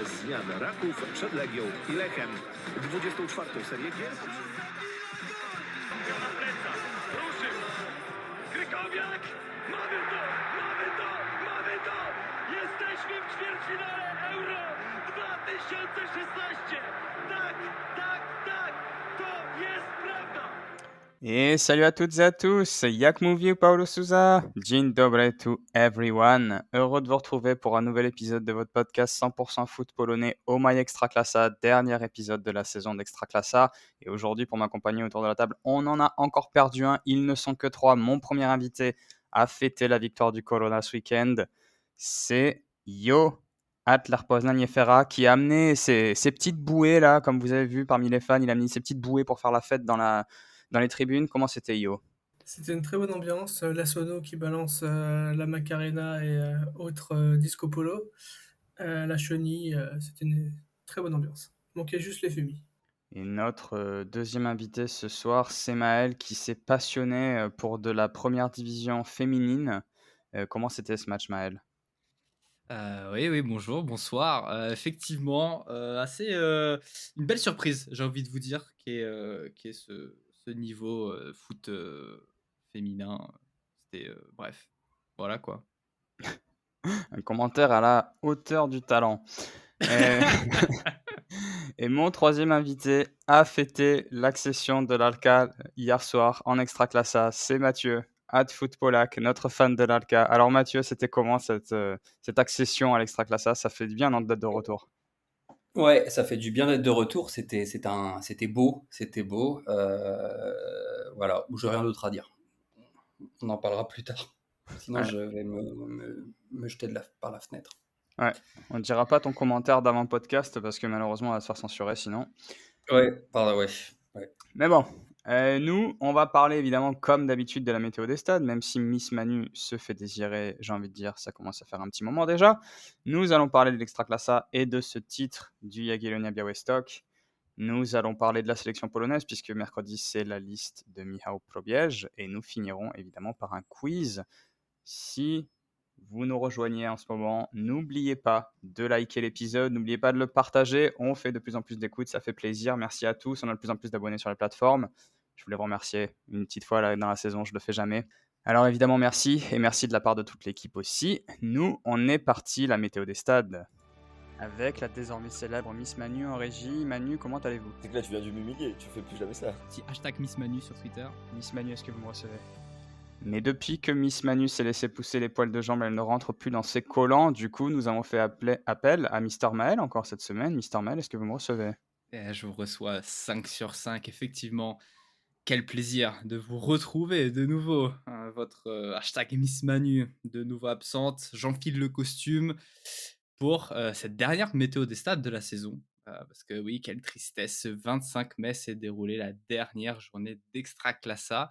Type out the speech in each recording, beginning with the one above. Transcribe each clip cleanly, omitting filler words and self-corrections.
bez zmian Raków przed Legią i Lechem. 24. serię gier. Na plecach, ruszył, Krykowiak, mamy to, mamy to, mamy to! Jesteśmy w ćwierćfinale Euro 2016! Tak, tak, tak, to jest prawda! Et salut à toutes et à tous, jak mówił Paulo Souza, dzień dobry to everyone. Heureux de vous retrouver pour un nouvel épisode de votre podcast 100% foot polonais au My Extraclassa, dernier épisode de la saison d'Extraclassa. Et aujourd'hui, pour m'accompagner autour de la table, on en a encore perdu un, ils ne sont que trois. Mon premier invité à fêter la victoire du Corona ce week-end, c'est Yo Atlar Poznań Ferra qui a amené ses petites bouées là, comme vous avez vu parmi les fans, il a mis ses petites bouées pour faire la fête dans les tribunes. Comment c'était, Yo? C'était une très bonne ambiance, la sono qui balance la Macarena et autres disco polo, la chenille, c'était une très bonne ambiance. Manquait juste les fumis. Et notre deuxième invité ce soir, c'est Maël qui s'est passionné pour de la première division féminine. Comment c'était ce match, Maël? Oui, bonjour, bonsoir. Effectivement, assez, une belle surprise, j'ai envie de vous dire, qui est ce niveau, foot, féminin. C'était, bref, voilà quoi. Un commentaire à la hauteur du talent. Et, et mon troisième invité a fêté l'accession de l'Alca hier soir en Extraclassa. C'est Mathieu, @footpolak, notre fan de l'Alca. Alors Mathieu, c'était comment cette accession à l'Extraclassa? Ça fait du bien notre date de retour. Ouais, ça fait du bien d'être de retour. C'était beau, c'était beau. Voilà, j'ai rien d'autre à dire. On en parlera plus tard. Sinon, Ouais. je vais me jeter par la fenêtre. Ouais, on ne dira pas ton commentaire d'avant podcast parce que malheureusement on va se faire censurer sinon. Ouais, pardon, ouais. Mais bon, nous, on va parler évidemment comme d'habitude de la météo des stades, même si Miss Manu se fait désirer, j'ai envie de dire, ça commence à faire un petit moment déjà. Nous allons parler de l'Extraclassa et de ce titre du Jagiellonia Białystok. Nous allons parler de la sélection polonaise puisque mercredi c'est la liste de Michał Probierz et nous finirons évidemment par un quiz. Si vous nous rejoignez en ce moment, n'oubliez pas de liker l'épisode, n'oubliez pas de le partager. On fait de plus en plus d'écoutes, ça fait plaisir. Merci à tous. On a de plus en plus d'abonnés sur les plateformes. Je voulais vous remercier une petite fois là, dans la saison, je ne le fais jamais. Alors évidemment, merci et merci de la part de toute l'équipe aussi. Nous, on est parti, la météo des stades, avec la désormais célèbre Miss Manu en régie. Manu, comment allez-vous? C'est que là, tu viens de m'humilier, tu fais plus jamais ça. Petit hashtag Miss Manu sur Twitter. Miss Manu, est-ce que vous me recevez? Mais depuis que Miss Manu s'est laissé pousser les poils de jambes, elle ne rentre plus dans ses collants. Du coup, nous avons fait appel à Mister Maël encore cette semaine. Mister Maël, est-ce que vous me recevez? Je vous reçois 5 sur 5, effectivement. Quel plaisir de vous retrouver de nouveau. Votre hashtag Miss Manu, de nouveau absente. J'enfile le costume pour cette dernière météo des stades de la saison. Parce que oui, quelle tristesse. Ce 25 mai s'est déroulée la dernière journée d'Extraclassa.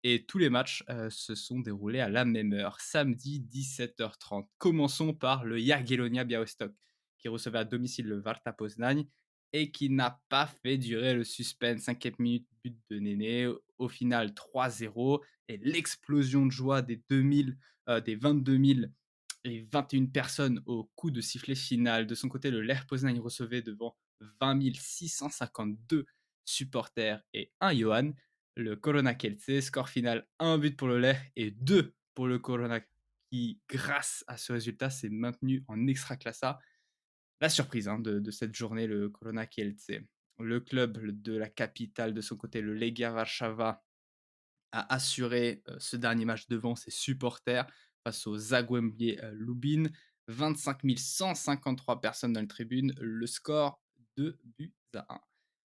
Et tous les matchs se sont déroulés à la même heure, samedi 17h30. Commençons par le Jagiellonia Białystok, qui recevait à domicile le Warta Poznań et qui n'a pas fait durer le suspense. 5e minute, but de Néné. Au final, 3-0. Et l'explosion de joie des 22 000 et 21 personnes au coup de sifflet final. De son côté, le Lech Poznań recevait devant 20 652 supporters et un Johan. Le Korona Kielce, score final 1 but pour le Lech et 2 pour le Korona qui, grâce à ce résultat, s'est maintenu en Extraclassa. La surprise de cette journée, le Korona Kielce. Le club de la capitale, de son côté, le Legia Warszawa, a assuré ce dernier match devant ses supporters face au Zagłębie Lubin. 25 153 personnes dans les tribunes. Le score 2 buts à 1.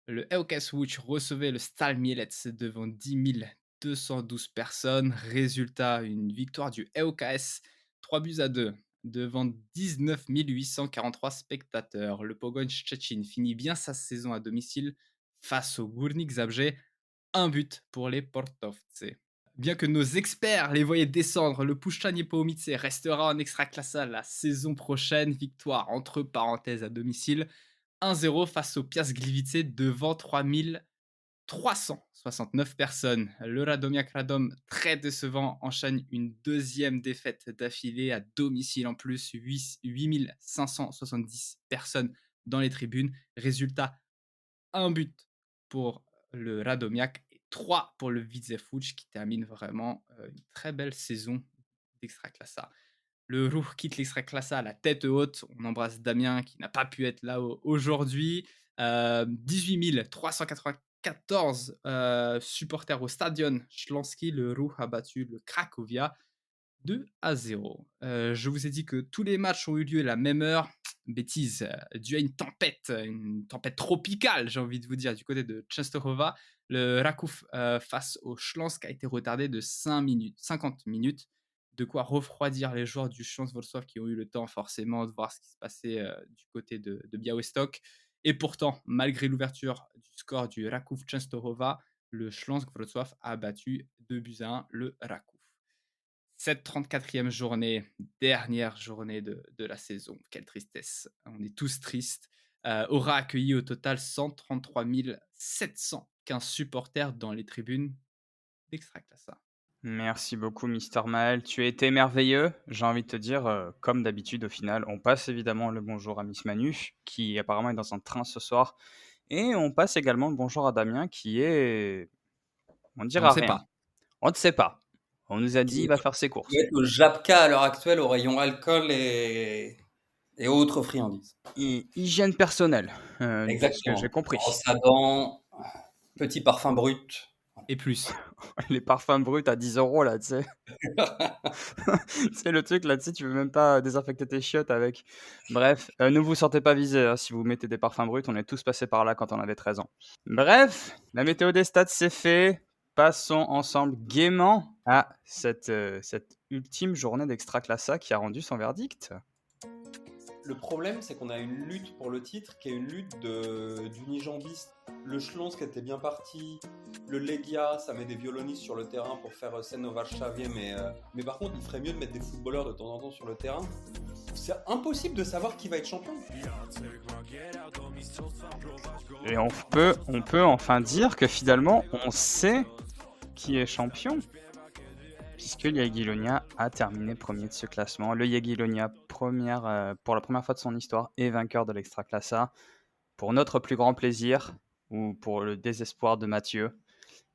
Le ŁKS Łódź recevait le Stal Mielec devant 10 212 personnes. Résultat, une victoire du ŁKS 3 buts à 2 devant 19 843 spectateurs. Le Pogoń Szczecin finit bien sa saison à domicile face au Górnik Zabrze. 1 but pour les Portowcy. Bien que nos experts les voyaient descendre, le Puszcza Niepołomice restera en Extraclassa la saison prochaine. Victoire entre parenthèses à domicile. 1-0 face au Piast Gliwice devant 369 personnes. Le Radomiak Radom, très décevant, enchaîne une deuxième défaite d'affilée à domicile en plus. 8570 personnes dans les tribunes. Résultat, un but pour le Radomiak et 3 pour le Widzew Łódź qui termine vraiment une très belle saison d'Extraklasa. Le Ruch quitte l'Extraklasa à la tête haute. On embrasse Damien qui n'a pas pu être là aujourd'hui. 18 394 supporters au Stadion Śląski. Le Ruch a battu le Cracovia 2-0. Je vous ai dit que tous les matchs ont eu lieu à la même heure. Bêtise, dû à une tempête tropicale, j'ai envie de vous dire, du côté de Częstochowa. Le Raków face au Śląsk a été retardé de 50 minutes. De quoi refroidir les joueurs du Śląsk Wrocław qui ont eu le temps forcément de voir ce qui se passait du côté de Białystok. Et pourtant, malgré l'ouverture du score du Raków Częstochowa, le Śląsk Wrocław a battu 2-1 le Raków. Cette 34e journée, dernière journée de la saison, quelle tristesse, on est tous tristes, aura accueilli au total 133 715 supporters dans les tribunes d'Extraklasa. Merci beaucoup, Mister Maël. Tu as été merveilleux. J'ai envie de te dire, comme d'habitude, au final, on passe évidemment le bonjour à Miss Manu, qui apparemment est dans un train ce soir. Et on passe également le bonjour à Damien, qui est. On ne On dira ne sait rien. pas. On ne sait pas. On nous a dit il va faire ses courses. Il doit être au Japka à l'heure actuelle au rayon alcool et autres friandises. Hygiène personnelle, de ce que Exactement. j'ai compris. Brosse à dents, petit parfum brut. Et plus. Les parfums bruts à 10 € là, tu sais. C'est le truc là, tu sais, tu veux même pas désinfecter tes chiottes avec. Bref, ne vous sentez pas visé hein, si vous mettez des parfums bruts, on est tous passés par là quand on avait 13 ans. Bref, la météo des stats c'est fait. Passons ensemble gaiement à cette ultime journée d'Extraklasa qui a rendu son verdict. Le problème, c'est qu'on a une lutte pour le titre qui est une lutte d'unijambistes. Le Śląsk était bien parti, le Legia, ça met des violonistes sur le terrain pour faire scène au Varsovie, mais par contre, il ferait mieux de mettre des footballeurs de temps en temps sur le terrain. C'est impossible de savoir qui va être champion. Et on peut enfin dire que finalement, on sait qui est champion. Puisque le Jagiellonia a terminé premier de ce classement. Le Jagiellonia, pour la première fois de son histoire, est vainqueur de l'Extraklasa. Pour notre plus grand plaisir, ou pour le désespoir de Mathieu.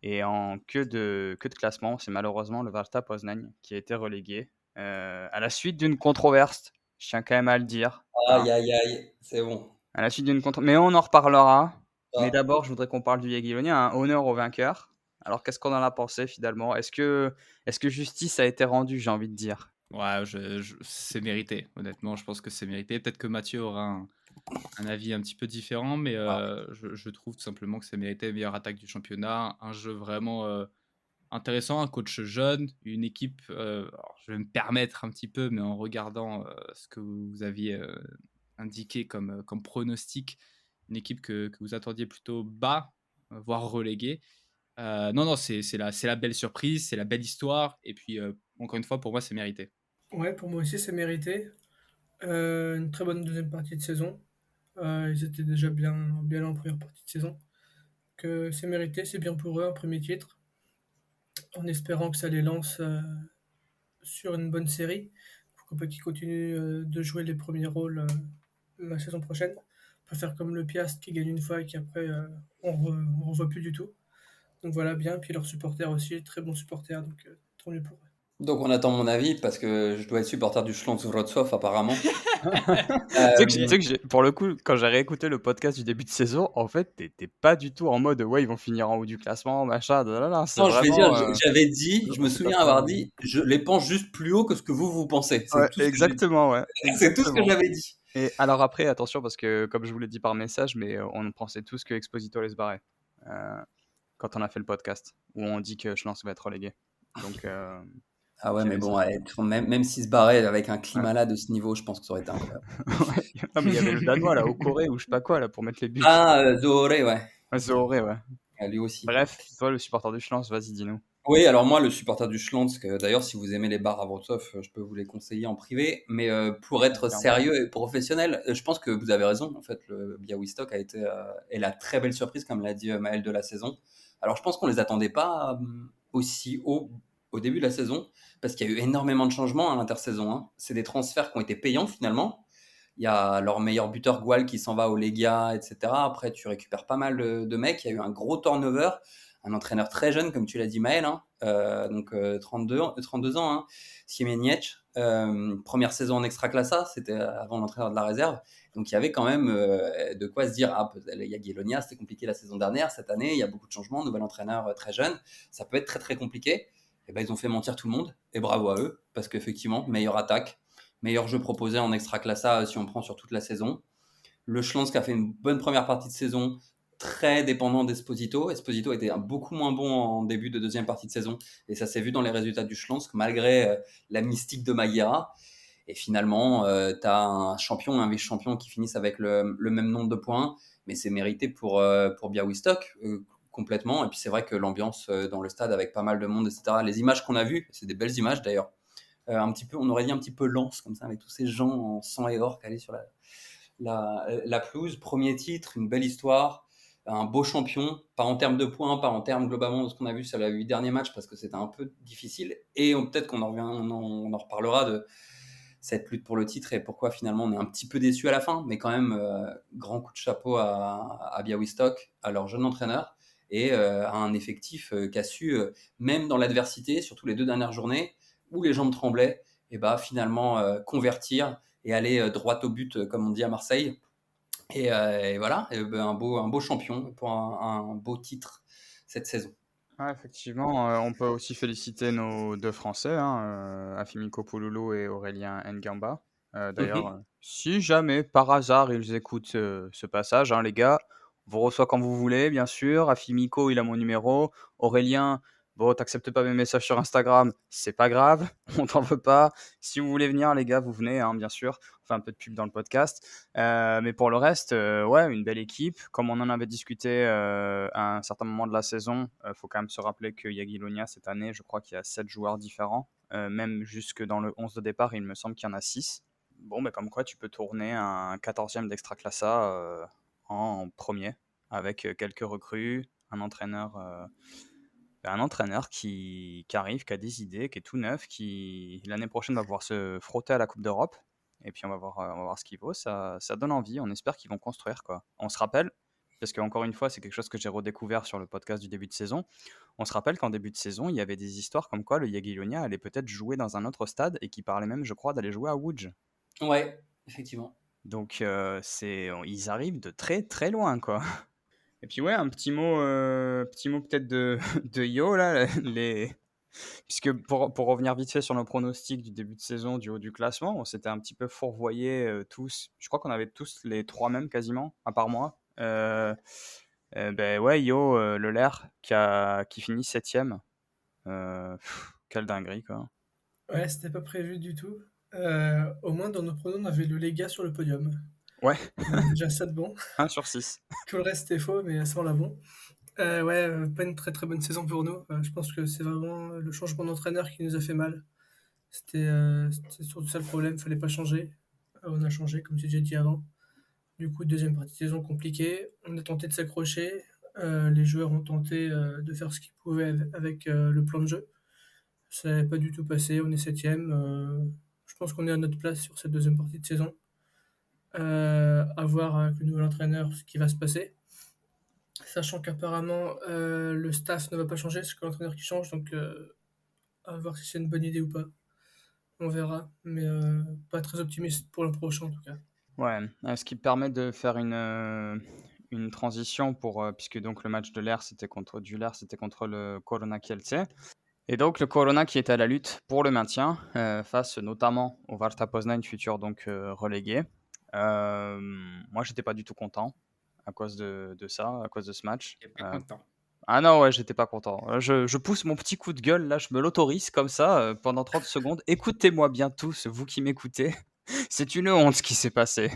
Et en queue de classement, c'est malheureusement le Warta Poznań qui a été relégué. À la suite d'une controverse, je tiens quand même à le dire. Aïe, aïe, aïe, c'est bon. À la suite d'une mais on en reparlera. Ah. Mais d'abord, je voudrais qu'on parle du Jagiellonia. Un honneur au vainqueur. Alors, qu'est-ce qu'on en a pensé finalement ? Est-ce que justice a été rendue, j'ai envie de dire ? Ouais, c'est mérité, honnêtement, je pense que c'est mérité. Peut-être que Mathieu aura un avis un petit peu différent, mais je trouve tout simplement que c'est mérité. Meilleure attaque du championnat, un jeu vraiment intéressant, un coach jeune, une équipe, alors je vais me permettre un petit peu, mais en regardant ce que vous aviez indiqué comme pronostic, une équipe que vous attendiez plutôt bas, voire reléguée. Non, c'est la belle surprise, c'est la belle histoire, et puis encore une fois, pour moi, c'est mérité. Ouais, pour moi aussi, c'est mérité. Une très bonne deuxième partie de saison. Ils étaient déjà bien là en première partie de saison. Que c'est mérité, c'est bien pour eux, un premier titre. En espérant que ça les lance sur une bonne série. Pourquoi pas qu'ils continuent de jouer les premiers rôles la saison prochaine. Pas faire comme le Piast qui gagne une fois et qui après on revoit plus du tout. Donc voilà, bien. Puis leurs supporters aussi, très bons supporters, donc tant mieux pour eux. Donc on attend mon avis parce que je dois être supporter du Śląsk Wrocław apparemment. Tu sais que pour le coup, quand j'ai réécouté le podcast du début de saison, en fait, t'étais pas du tout en mode ouais, ils vont finir en haut du classement, machin. Non, je vais dire, j'avais dit, je me souviens avoir dit, je les pense juste plus haut que ce que vous pensez. C'est Ouais, tout ce que exactement, ouais. c'est tout ce que j'avais dit. Et alors après, attention, parce que comme je vous l'ai dit par message, mais on pensait tous que Exposito allait se barrer quand on a fait le podcast, où on dit que Śląsk va être relégué. Donc, ah ouais, mais bon, ouais, même s'il se barrait avec un climat là de ce niveau, je pense que ça aurait été incroyable. Non, mais il y avait le Danois là, au Corée, ou je sais pas quoi, là, pour mettre les buts. Ah, Zohoré, ouais. Zohoré, ouais. Lui aussi. Bref, toi, le supporter du Śląsk, vas-y, dis-nous. Oui, alors moi, le supporter du Schlandsk, d'ailleurs, si vous aimez les bars à Wrocław, je peux vous les conseiller en privé. Mais pour être Clairement. sérieux et professionnel, je pense que vous avez raison. En fait, le Białystok est la très belle surprise, comme l'a dit Maël, de la saison. Alors, je pense qu'on les attendait pas aussi haut au début de la saison, parce qu'il y a eu énormément de changements à l'intersaison, hein. C'est des transferts qui ont été payants finalement. Il y a leur meilleur buteur Gual qui s'en va au Legia, etc. Après, tu récupères pas mal de mecs. Il y a eu un gros turnover. Un entraîneur très jeune, comme tu l'as dit, Maël, hein, donc 32 ans, hein, Siemieniec, première saison en Extraclassa, c'était avant l'entraîneur de la réserve. Donc il y avait quand même de quoi se dire, ah, il y a Guilonia, c'était compliqué la saison dernière, cette année, il y a beaucoup de changements, nouvel entraîneur très jeune, ça peut être très très compliqué. Et ben, ils ont fait mentir tout le monde, et bravo à eux, parce qu'effectivement, meilleure attaque, meilleur jeu proposé en Extraclassa si on prend sur toute la saison. Le Schlandsk a fait une bonne première partie de saison, très dépendant d'Esposito. Esposito était beaucoup moins bon en début de deuxième partie de saison, et ça s'est vu dans les résultats du Schlandsk, malgré la mystique de Maguera. Et finalement, tu as un champion, un vice-champion qui finissent avec le même nombre de points, mais c'est mérité pour Białystok, complètement. Et puis c'est vrai que l'ambiance dans le stade, avec pas mal de monde, etc., les images qu'on a vues, c'est des belles images d'ailleurs, un petit peu, on aurait dit un petit peu Lens, comme ça, avec tous ces gens en sang et or calés sur la pelouse. Premier titre, une belle histoire, un beau champion, pas en termes de points, pas en termes globalement de ce qu'on a vu sur les 8 derniers matchs, parce que c'était un peu difficile. Et peut-être qu'on on en reparlera de cette lutte pour le titre et pourquoi finalement on est un petit peu déçu à la fin. Mais quand même, grand coup de chapeau à Białystok, à leur jeune entraîneur, et à un effectif qui a su, même dans l'adversité, surtout les 2 dernières journées, où les jambes tremblaient, et bah, finalement convertir et aller droit au but, comme on dit à Marseille. Et voilà, ben, un beau champion pour un beau titre cette saison. Ouais, effectivement, on peut aussi féliciter nos 2 Français, hein, Afimiko Pouloulou et Aurélien Ngamba. D'ailleurs, si jamais par hasard ils écoutent ce passage, hein, les gars, on vous reçoit quand vous voulez, bien sûr. Afimiko, il a mon numéro. Aurélien, bon, t'acceptes pas mes messages sur Instagram, c'est pas grave, on t'en veut pas. Si vous voulez venir, les gars, vous venez, hein, bien sûr. On fait un peu de pub dans le podcast. Mais pour le reste, ouais, une belle équipe. Comme on en avait discuté à un certain moment de la saison, faut quand même se rappeler que Jagiellonia, cette année, je crois qu'il y a 7 joueurs différents. Même jusque dans le 11 de départ, il me semble qu'il y en a 6. Bon, mais comme quoi, tu peux tourner un 14e d'Extraclassa en premier, avec quelques recrues, un entraîneur qui arrive, qui a des idées, qui est tout neuf, qui l'année prochaine va pouvoir se frotter à la Coupe d'Europe. Et puis on va voir ce qu'il vaut. Ça donne envie. On espère qu'ils vont construire, quoi. On se rappelle, parce qu'encore une fois, c'est quelque chose que j'ai redécouvert sur le podcast du début de saison. On se rappelle qu'en début de saison, il y avait des histoires comme quoi le Jagiellonia allait peut-être jouer dans un autre stade et qui parlait même, je crois, d'aller jouer à Łódź. Ouais, effectivement. Donc ils arrivent de très très loin, quoi. Et puis ouais, un petit mot peut-être de Yo là, puisque pour revenir vite fait sur nos pronostics du début de saison du haut du classement, on s'était un petit peu fourvoyés tous. Je crois qu'on avait tous les 3 mêmes quasiment, à part moi. Ben ouais, Yo, le Ler qui finit 7ème. Quelle dinguerie, quoi. Ouais, c'était pas prévu du tout. Au moins, dans nos pronos, on avait le Lega sur le podium. Ouais, Déjà ça de bon. 1 sur 6. Tout le reste était faux, mais ça on l'a bon. Ouais, pas une très très bonne saison pour nous. Je pense que c'est vraiment le changement d'entraîneur qui nous a fait mal. C'était surtout ça le problème, fallait pas changer. On a changé, comme j'ai déjà dit avant. Du coup, deuxième partie de saison compliquée. On a tenté de s'accrocher. Les joueurs ont tenté de faire ce qu'ils pouvaient avec le plan de jeu. Ça n'avait pas du tout passé. On est 7ème. Je pense qu'on est à notre place sur cette deuxième partie de saison. À voir avec le nouvel entraîneur ce qui va se passer. Sachant qu'apparemment le staff ne va pas changer, c'est que l'entraîneur qui change, donc à voir si c'est une bonne idée ou pas. On verra, mais pas très optimiste pour le prochain en tout cas. Ouais, ce qui permet de faire une transition puisque donc le match de l'Air, c'était contre le Korona Kielce. Et donc le Korona qui était à la lutte pour le maintien, face notamment au Warta Poznań, futur donc relégué. Moi, j'étais pas du tout content à cause de ça, à cause de ce match. T'es pas content. Ah non, ouais, j'étais pas content. Je pousse mon petit coup de gueule, là, je me l'autorise comme ça pendant 30 secondes. Écoutez-moi bien tous, vous qui m'écoutez. C'est une honte ce qui s'est passé.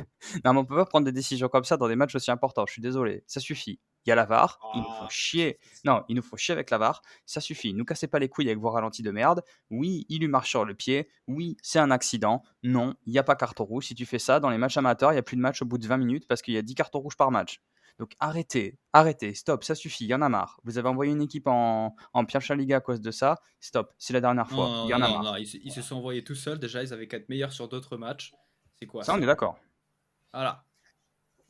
Non, mais on peut pas prendre des décisions comme ça dans des matchs aussi importants. Je suis désolé, ça suffit. il y a la VAR, ils nous font Ah, chier. Non, ils nous font chier avec la VAR, ça suffit. Ne cassez pas les couilles avec vos ralentis de merde. Oui, il lui marche sur le pied. Oui, c'est un accident. Non, il n'y a pas carton rouge. Si tu fais ça, dans les matchs amateurs, il n'y a plus de match au bout de 20 minutes parce qu'il y a 10 cartons rouges par match. Donc arrêtez, stop, ça suffit, il y en a marre. Vous avez envoyé une équipe en Piacha Liga à cause de ça, stop, c'est la dernière fois, il y non, en a non, marre. non, ils se sont envoyés tout seuls. Déjà, ils avaient qu'à être meilleurs sur d'autres matchs. C'est quoi Ça, on ça? est d'accord. Voilà.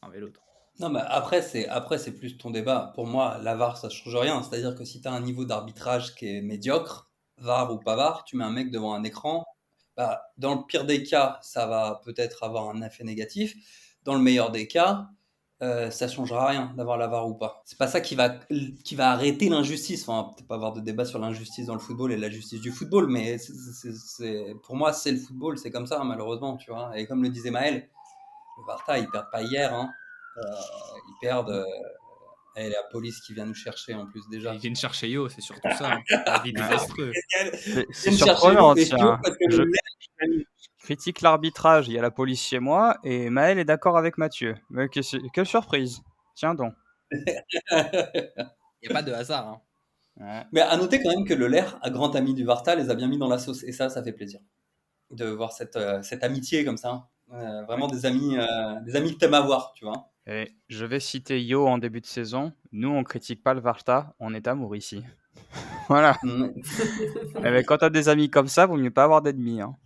Un mais l'autre. Non, mais après c'est plus ton débat. Pour moi, la VAR, ça change rien. C'est-à-dire que si tu as un niveau d'arbitrage qui est médiocre, VAR ou pas VAR, tu mets un mec devant un écran, bah, dans le pire des cas, ça va peut-être avoir un effet négatif. Dans le meilleur des cas, ça changera rien d'avoir la VAR ou pas. C'est pas ça qui va arrêter l'injustice. Enfin, peut-être pas avoir de débat sur l'injustice dans le football et la justice du football, mais pour moi, c'est le football, c'est comme ça, malheureusement, tu vois. Et comme le disait Maël, le Barça, ils perdent pas hier, hein. Ils perdent. Et la police qui vient nous chercher en plus déjà. Ils viennent chercher Yo, c'est surtout ça. Hein. La vie désastreux. C'est Ils viennent chercher surprenant, nous, et tiens. parce que Je le lait, critique l'arbitrage, il y a la police chez moi, et Maël est d'accord avec Mathieu. Mais quelle surprise. Tiens donc. Il n'y a pas de hasard. Hein. Ouais. Mais à noter quand même que le Ler, un grand ami du Varta, les a bien mis dans la sauce. Et ça fait plaisir de voir cette amitié comme ça. Vraiment des amis que t'aimes avoir, tu vois. Et je vais citer Yo en début de saison. Nous, on critique pas le Varta, on est amour ici. Voilà. Mm. Eh ben, quand t'as des amis comme ça, vaut mieux pas avoir d'ennemis. Hein.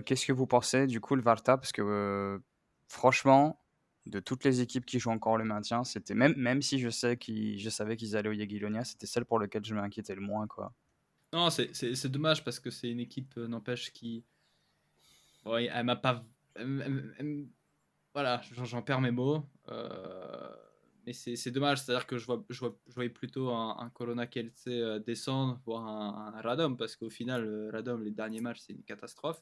Qu'est-ce que vous pensez du coup le Varta? Parce que franchement, de toutes les équipes qui jouent encore le maintien, c'était même si je savais qu'ils allaient au Jagiellonia, c'était celle pour laquelle je m'inquiétais le moins, quoi. Non, c'est dommage parce que c'est une équipe, n'empêche, qui. Ouais, elle m'a pas. Voilà, j'en perds mes mots. Mais c'est dommage, c'est-à-dire que je voyais plutôt un Corona Kielce descendre, voire un Radom, parce qu'au final, le Radom, les derniers matchs, c'est une catastrophe.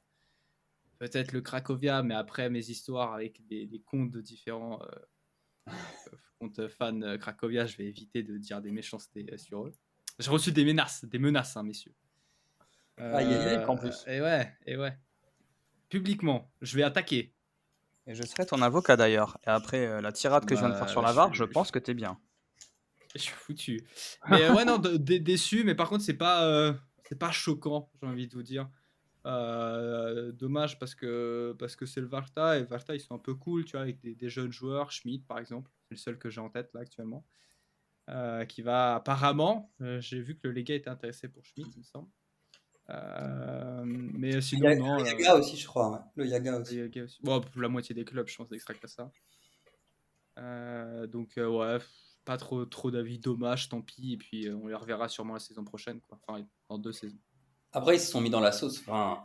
Peut-être le Cracovia, mais après mes histoires avec des comptes différents, comptes fans Cracovia, je vais éviter de dire des méchancetés sur eux. J'ai reçu des menaces, hein, messieurs. Aïe, aïe, aïe. En plus. Et ouais. Publiquement, je vais attaquer. Et je serai ton avocat d'ailleurs. Et après la tirade que je viens de faire sur la VAR, je pense que t'es bien. Je suis foutu. Mais ouais, non, déçu, mais par contre, c'est pas choquant, j'ai envie de vous dire. Dommage parce que c'est le Varta, et Varta, ils sont un peu cool, tu vois, avec des jeunes joueurs. Schmidt, par exemple, c'est le seul que j'ai en tête là actuellement. Qui va apparemment, j'ai vu que le Lega était intéressé pour Schmidt, il me semble. Mais sinon, non. Le Yaga aussi, je crois. Ouais. Le Yaga aussi. Le Lega aussi. Bon, pour la moitié des clubs, je pense, d'Extraclasa. Donc, ouais, pas trop d'avis, dommage, tant pis. Et puis, on les reverra sûrement la saison prochaine, quoi. Enfin, dans 2 saisons. Après, ils se sont mis dans la sauce. Enfin,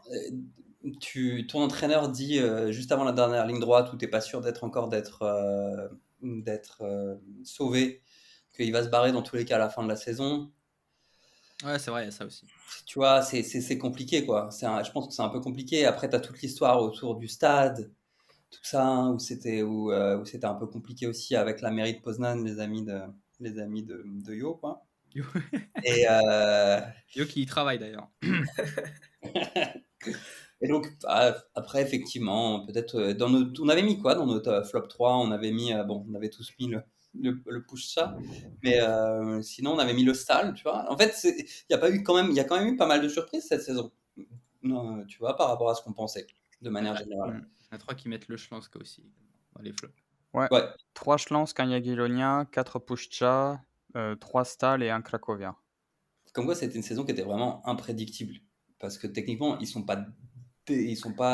ton entraîneur dit juste avant la dernière ligne droite où t'es pas sûr d'être sauvé, qu'il va se barrer dans tous les cas à la fin de la saison. Ouais, c'est vrai, il y a ça aussi. Tu vois, c'est compliqué, quoi. Je pense que c'est un peu compliqué. Après, tu as toute l'histoire autour du stade, tout ça, hein, où c'était un peu compliqué aussi avec la mairie de Poznan, les amis de Yo, quoi. Yo. Et, Yo qui y travaille d'ailleurs. et donc, après, effectivement, peut-être on avait mis quoi dans notre flop 3? On avait mis, on avait tous mis le push ça, mais sinon on avait mis le stall, tu vois. En fait, il y a quand même eu pas mal de surprises cette saison, tu vois, par rapport à ce qu'on pensait, de manière générale. Il y en a 3 qui mettent le Schlanska aussi dans les flops. Ouais. Ouais. 3 Schlansk, un Jagiellonia, 4 Puszcza, 3 Stal et un Cracovia. Comme quoi, c'était une saison qui était vraiment imprédictible, parce que techniquement, ils sont pas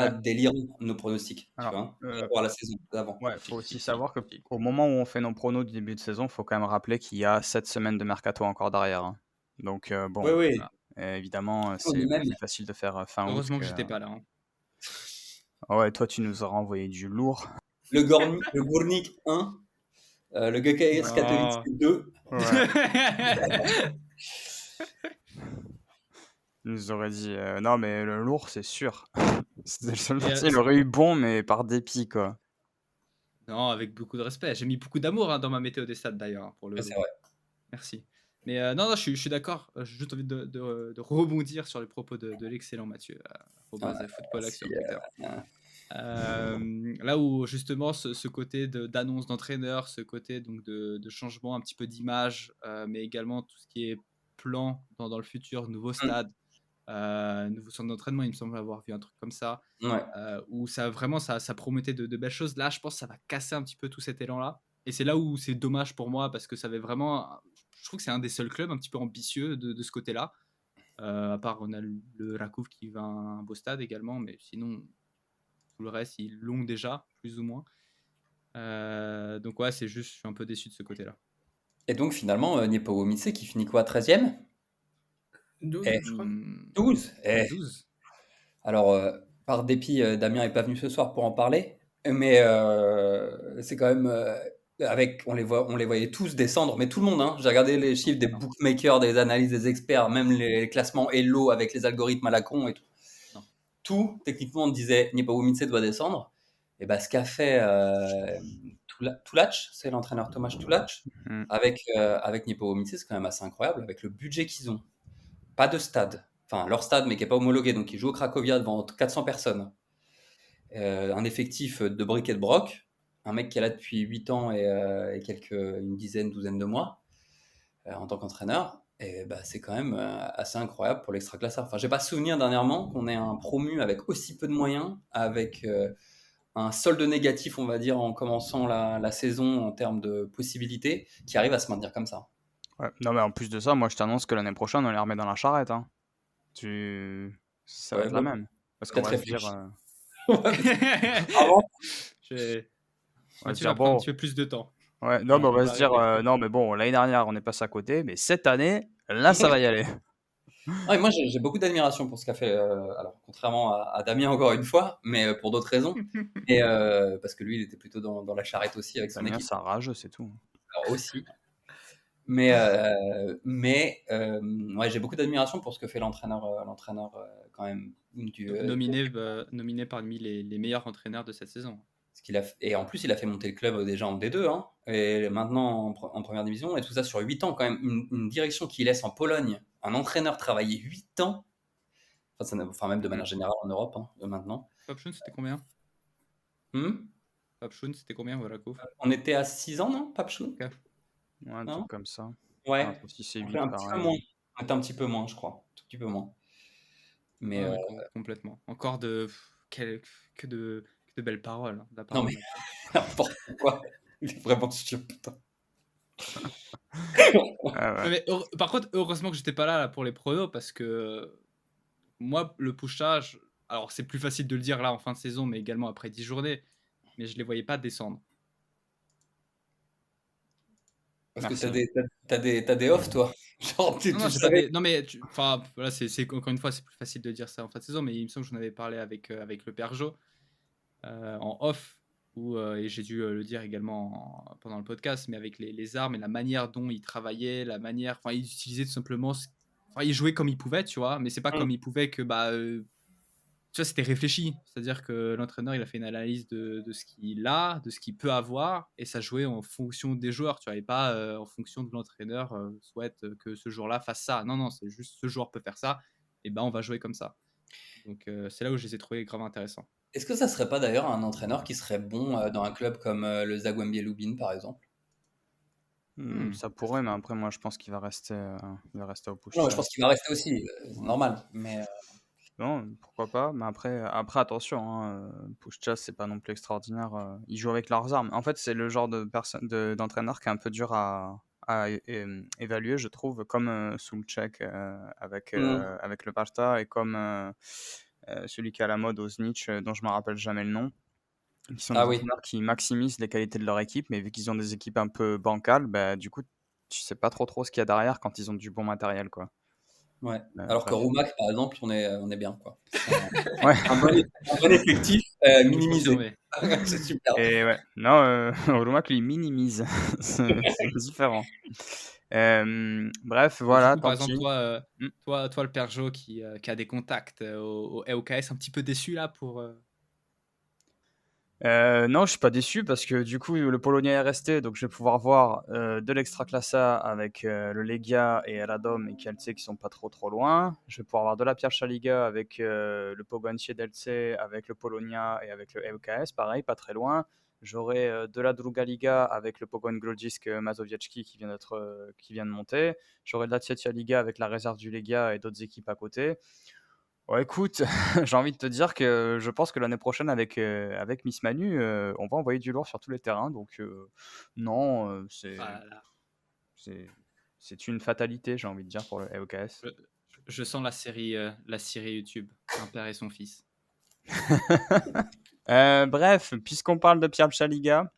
délirants, nos pronostics, tu Alors, vois, par rapport à la saison d'avant. ouais, faut aussi savoir qu'au moment où on fait nos pronos du début de saison, faut quand même rappeler qu'il y a 7 semaines de mercato encore derrière. Hein. Donc bon, Oui. évidemment, c'est mais même- plus facile de faire fin août. Heureusement que j'étais pas là. Hein. Ah ouais, toi tu nous auras envoyé du lourd. Le Gournik 1, le GKS Non. Katowice 2. Il nous aurait dit non mais le lourd c'est sûr. C'était le seul Et, parti, il aurait eu bon mais par dépit quoi. Non, avec beaucoup de respect. J'ai mis beaucoup d'amour dans ma météo des stades d'ailleurs. Hein, pour le. C'est vrai. Merci. Mais non, je suis d'accord. J'ai juste envie de rebondir sur les propos de l'excellent Mathieu. Football Act sur Twitter. Là où justement ce côté d'annonce d'entraîneur, ce côté donc de changement un petit peu d'image, mais également tout ce qui est plan dans le futur, nouveau stade, nouveau centre d'entraînement, il me semble avoir vu un truc comme ça, Ouais. où ça vraiment ça promettait de belles choses. Là, je pense que ça va casser un petit peu tout cet élan-là. Et c'est là où c'est dommage pour moi parce que ça avait vraiment. Je trouve que c'est un des seuls clubs un petit peu ambitieux de ce côté-là. À part, on a le Rakov qui va à un beau stade également, mais sinon, tout le reste, ils l'ont déjà, plus ou moins. Donc, ouais, c'est juste, je suis un peu déçu de ce côté-là. Et donc finalement, Niepołomice qui finit quoi, 13e? 12, Eh, je crois. 12. Eh. 12. Alors, par dépit, Damien n'est pas venu ce soir pour en parler, mais c'est quand même on les voyait tous descendre, mais tout le monde, hein. J'ai regardé les chiffres des Non. bookmakers, des analyses des experts, même les classements Elo avec les algorithmes à la con et tout. Non. Tout, techniquement, on disait Niepołomice doit descendre. Et bah, ce qu'a fait Tulac, c'est l'entraîneur Tomasz Tulac, Mm. avec Niepołomice, c'est quand même assez incroyable, avec le budget qu'ils ont. Pas de stade, enfin leur stade, mais qui n'est pas homologué, donc ils jouent au Cracovia devant 400 personnes. Un effectif de briques et de broc, un mec qui est là depuis 8 ans et une douzaine de mois en tant qu'entraîneur. Et bah, c'est quand même assez incroyable pour l'Extraclassa. Enfin, j'ai pas souvenir dernièrement qu'on ait un promu avec aussi peu de moyens, avec un solde négatif, on va dire, en commençant la saison en termes de possibilités, qui arrive à se maintenir comme ça. Ouais. Non, mais en plus de ça, moi je t'annonce que l'année prochaine, on les remet dans la charrette. Hein. Ça va Ouais, être la bah, même. Parce qu'on peut-être va se dire, réfléchir. Avant, on va se Tu dire, vas prendre un bon, petit peu plus de temps. ouais, non, mais on va va se dire, arriver. non, mais bon, l'année dernière, on est passé à côté, mais cette année, là, ça va y aller. ouais, moi j'ai beaucoup d'admiration pour ce qu'a fait, alors contrairement à Damien encore une fois, mais pour d'autres raisons. Et parce que lui, il était plutôt dans la charrette aussi avec son Damien, équipe. c'est un rageux, c'est tout. Alors aussi. Mais ouais, j'ai beaucoup d'admiration pour ce que fait l'entraîneur quand même Nominé parmi les meilleurs entraîneurs de cette saison. et en plus, il a fait monter le club déjà en D2, hein, et maintenant en première division, et tout ça sur 8 ans quand même. Une direction qui laisse en Pologne un entraîneur travailler 8 ans, enfin même de manière générale en Europe, hein, maintenant. Papchoun, c'était combien Hmm. Papchoun, c'était combien, Volakov? On était à 6 ans, non, Papchou? Ok. Ouais, un Non. truc comme ça. Ouais, Entre 6 et on 8, était un petit peu pareil. moins. On était un petit peu moins, je crois. Un tout petit peu moins. Mais Ouais, complètement. Encore que de belles paroles hein, de la part non, de mais Mathieu. n'importe quoi. Il est vraiment chiant, putain. Ah ouais. Mais par contre, heureusement que j'étais pas là pour les pronos parce que moi, le pushage, alors c'est plus facile de le dire là en fin de saison, mais également après 10 journées, mais je les voyais pas descendre. Parce Merci. que t'as des offs, toi. Genre, tu Non, non, j'ai pas savais. des... non mais enfin voilà, encore une fois, c'est plus facile de dire ça en fin de saison, mais il me semble que j'en avais parlé avec le Père Jo en off, et j'ai dû le dire également pendant le podcast, mais avec les armes et la manière dont il travaillait, la manière, enfin, il utilisait tout simplement, enfin, il jouait comme il pouvait, tu vois, mais c'est pas comme il pouvait que, tu vois, c'était réfléchi, c'est-à-dire que l'entraîneur, il a fait une analyse de ce qu'il a, de ce qu'il peut avoir, et ça jouait en fonction des joueurs, tu vois, et pas en fonction de l'entraîneur souhaite que ce joueur-là fasse ça. Non, non, c'est juste ce joueur peut faire ça, et ben on va jouer comme ça. Donc c'est là où je les ai trouvés grave intéressants. Est-ce que ça serait pas d'ailleurs un entraîneur qui serait bon dans un club comme le Zagłębie Lubin, par exemple? Ça pourrait, mais après, moi, je pense qu'il va rester au push. Non, je pense qu'il va rester aussi, normal. Mais Non, pourquoi pas, mais après attention, hein, Puskás, c'est pas non plus extraordinaire. Ils jouent avec leurs armes. En fait, c'est le genre d'entraîneur qui est un peu dur à évaluer, je trouve, comme Souček avec le Sparta et comme celui qui est à la mode au Znič, dont je me rappelle jamais le nom. Qui sont des oui. entraîneurs qui maximisent les qualités de leur équipe, mais vu qu'ils ont des équipes un peu bancales, bah, du coup, tu sais pas trop ce qu'il y a derrière quand ils ont du bon matériel, quoi. Ouais. Alors que Bref. Roumac, par exemple, on est bien, quoi. Ouais. Un bon effectif minimisé. Confirmé. C'est super. Et ouais, non, Roumac lui minimise, c'est différent. Bref, voilà, Du coup, par tant exemple, pis. toi, le Père Jo qui a des contacts au EOKS, un petit peu déçu là pour. Non, je suis pas déçu parce que du coup, le Polonia est resté, donc je vais pouvoir voir de l'Ekstraklasa avec le Legia et Radom et Kielce qui sont pas trop loin. Je vais pouvoir voir de la Pierwsza Liga avec le Pogoń Siedlce, avec le Polonia et avec le ŁKS, pareil, pas très loin. J'aurai de la Druga Liga avec le Pogoń Grodzisk Mazowiecki qui vient de monter. J'aurai de la Trzecia Liga avec la réserve du Legia et d'autres équipes à côté. Ouais, écoute, j'ai envie de te dire que je pense que l'année prochaine avec Miss Manu, on va envoyer du lourd sur tous les terrains. Donc non, Voilà. c'est une fatalité, j'ai envie de dire, pour le LKS. Je sens la série YouTube, un père et son fils. Bref, puisqu'on parle de Pierwsza Liga,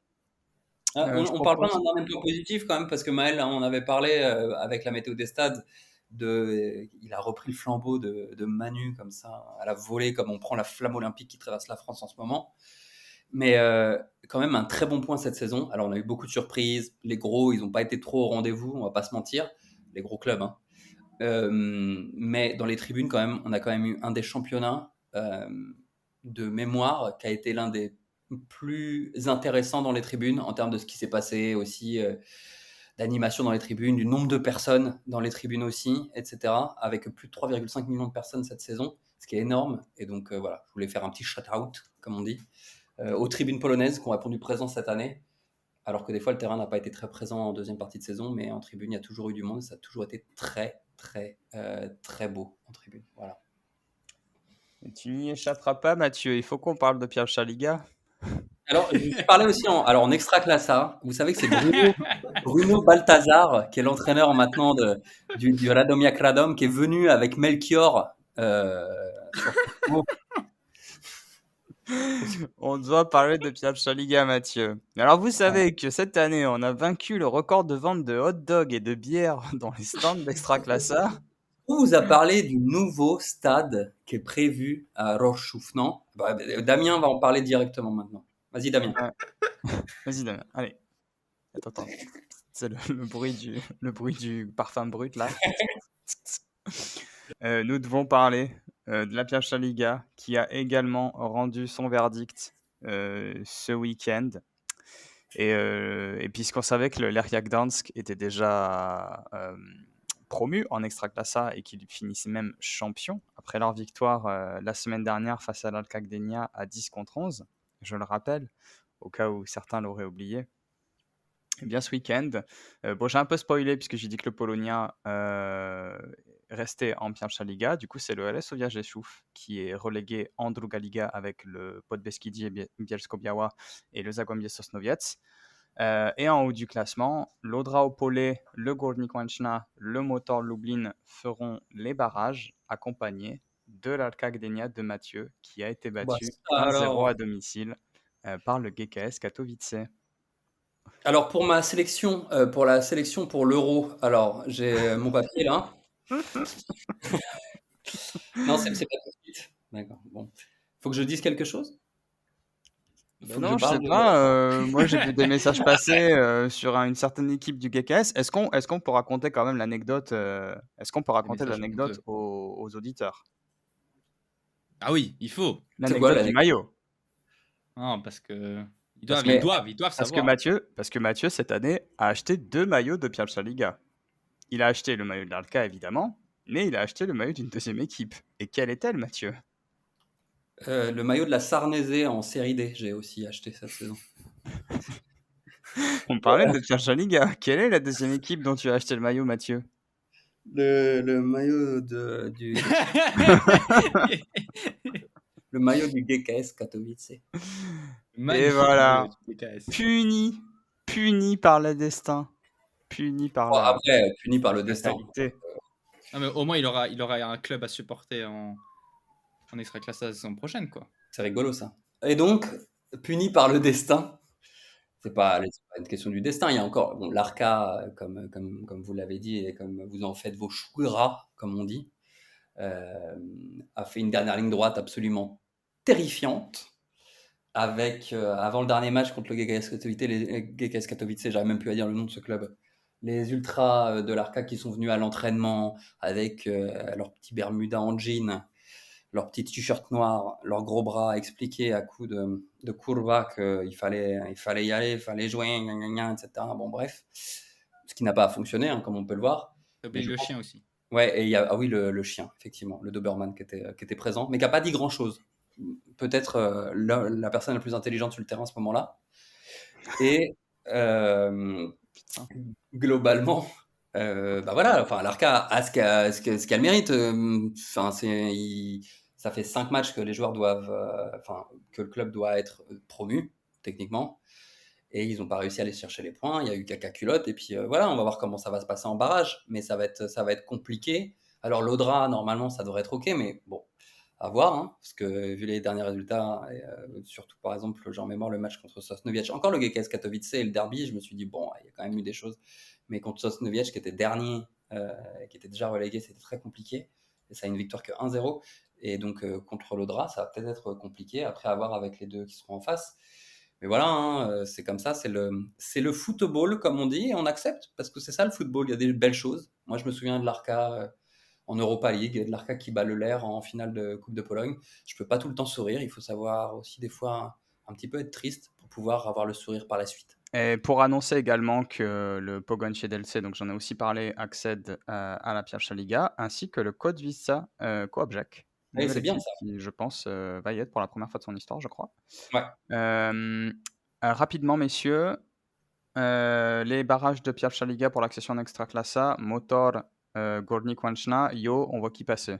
je On parle pas propose... d'un point positif quand même, parce que Maël, on avait parlé avec la météo des stades, il a repris le flambeau de Manu comme ça, à la volée, comme on prend la flamme olympique qui traverse la France en ce moment. Mais quand même un très bon point cette saison. Alors on a eu beaucoup de surprises, les gros, ils n'ont pas été trop au rendez-vous, on va pas se mentir, les gros clubs. Hein. Mais dans les tribunes quand même, on a quand même eu un des championnats de mémoire qui a été l'un des plus intéressants dans les tribunes en termes de ce qui s'est passé aussi, d'animation dans les tribunes, du nombre de personnes dans les tribunes aussi, etc. Avec plus de 3,5 millions de personnes cette saison, ce qui est énorme. Et donc voilà, je voulais faire un petit shout-out, comme on dit, aux tribunes polonaises qui ont répondu présent cette année. Alors que des fois, le terrain n'a pas été très présent en deuxième partie de saison, mais en tribune, il y a toujours eu du monde. Ça a toujours été très, très, très beau en tribune. Voilà. Tu n'y échapperas pas, Mathieu. Il faut qu'on parle de Pierwsza Liga. Alors, je parlais aussi en Extraclassa. Vous savez que c'est Bruno Baltazar, qui est l'entraîneur maintenant du Radomiak Radom, qui est venu avec Melchior sur On doit parler de Pierwsza Liga, Mathieu. Alors, vous savez que cette année, on a vaincu le record de vente de hot dogs et de bières dans les stands d'Extraclassa. On vous a parlé du nouveau stade qui est prévu à Rochefoucauld. Damien va en parler directement maintenant. Vas-y, Damien. Vas-y, Damien. Allez. Attends. C'est le bruit du parfum brut, là. Nous devons parler de la Pierwsza Liga qui a également rendu son verdict ce week-end. Et puisqu'on savait que le Lechia Gdańsk était déjà promu en Ekstraklasa et qu'ils finissaient même champion après leur victoire la semaine dernière face à l'Alka Gdynia à 10-11, je le rappelle, au cas où certains l'auraient oublié. Eh bien, ce week-end, j'ai un peu spoilé puisque j'ai dit que le Polonia restait en Pierwsza Liga. Du coup, c'est le LS Sofia Rzeszów qui est relégué en Druga Liga avec le Podbeskidzie Bielsko-Biała et le Zagłębie Sosnowiec. Et en haut du classement, l'Odra Opole, le Górnik Łęczna, le Motor Lublin feront les barrages accompagnés de l'Alka Gdynia de Mathieu qui a été battu 1-0 à domicile par le GKS Katowice. Alors pour ma sélection, pour la sélection pour l'Euro, alors j'ai mon papier là. Non, c'est pas tout de suite. D'accord. Bon, faut que je dise quelque chose. Non, je sais pas. Moi, j'ai vu des messages passer sur une certaine équipe du GKS. Est-ce qu'on peut raconter quand même l'anecdote Est-ce qu'on peut raconter l'anecdote aux auditeurs? Ah oui, il faut. L'anecdote du maillot. Non, parce que ils doivent savoir. Parce que Mathieu, cette année, a acheté 2 maillots de Pierwsza Liga. Il a acheté le maillot de l'Alka, évidemment, mais il a acheté le maillot d'une deuxième équipe. Et quelle est-elle, Mathieu? Le maillot de la Sarnezé en série D, j'ai aussi acheté cette saison. On parlait de Pierwsza Liga. Quelle est la deuxième équipe dont tu as acheté le maillot, Mathieu? Le maillot du le maillot du GKS Katowice. Et voilà, puni par le destin. Puni par puni par le destin. Non, mais au moins, il aura un club à supporter en Extraclasa la saison prochaine, quoi. C'est rigolo, ça. Et donc, puni par le destin, c'est pas une question du destin. Il y a encore l'Arca, comme vous l'avez dit, et comme vous en faites vos choux gras, comme on dit, a fait une dernière ligne droite absolument terrifiante. Avec, avant le dernier match contre le GKS Katowice, j'arrive même plus à dire le nom de ce club, les ultras de l'Arca qui sont venus à l'entraînement avec leurs petits Bermudas en jean, leur petit t-shirt noir, leurs gros bras, expliquer à coups de curva qu'il fallait y aller, il fallait jouer, gna, gna, gna, etc. Bon, bref. Ce qui n'a pas fonctionné, hein, comme on peut le voir. T'as Mais oublié je le pense- chien aussi. Ouais, et il y a, ah oui, le chien, effectivement, le Doberman qui était présent, mais qui n'a pas dit grand-chose. Peut-être la personne la plus intelligente sur le terrain à ce moment-là. Et Putain. globalement, bah voilà, enfin, l'Arca a ce qu'elle mérite. Enfin, ça fait 5 matchs que les joueurs doivent, enfin, que le club doit être promu, techniquement. Et ils n'ont pas réussi à aller chercher les points. Il y a eu caca culotte. Et puis voilà, on va voir comment ça va se passer en barrage. Mais ça va être compliqué. Alors l'Audra, normalement, ça devrait être OK. Mais bon, à voir. Hein, parce que vu les derniers résultats, et, surtout par exemple, j'en en mémoire le match contre Sosnowiec. Encore le GKS Katowice et le derby, je me suis dit, bon, il y a quand même eu des choses. Mais contre Sosnowiec, qui était dernier, qui était déjà relégué, c'était très compliqué. Et ça a une victoire que 1-0. Et donc contre l'Audra, ça va peut-être être compliqué. Après, à voir avec les deux qui seront en face. Mais voilà, hein, c'est comme ça, c'est le football, comme on dit, et on accepte, parce que c'est ça le football, il y a des belles choses. Moi, je me souviens de l'Arca en Europa League, de l'Arca qui bat le LER en finale de Coupe de Pologne. Je peux pas tout le temps sourire, il faut savoir aussi des fois un petit peu être triste pour pouvoir avoir le sourire par la suite. Et pour annoncer également que le Pogoń Siedlce, donc j'en ai aussi parlé, accède à la Pierwsza Liga, ainsi que le Kotwica Kołobrzeg. Et Nouvelle c'est bien équipe ça. qui, je pense, va y être pour la première fois de son histoire, je crois. Ouais. Rapidement, messieurs, les barrages de Pierwsza Liga pour l'accession en Ekstraklasa, Motor, Górnik Łęczna, Yo, on voit qui passer.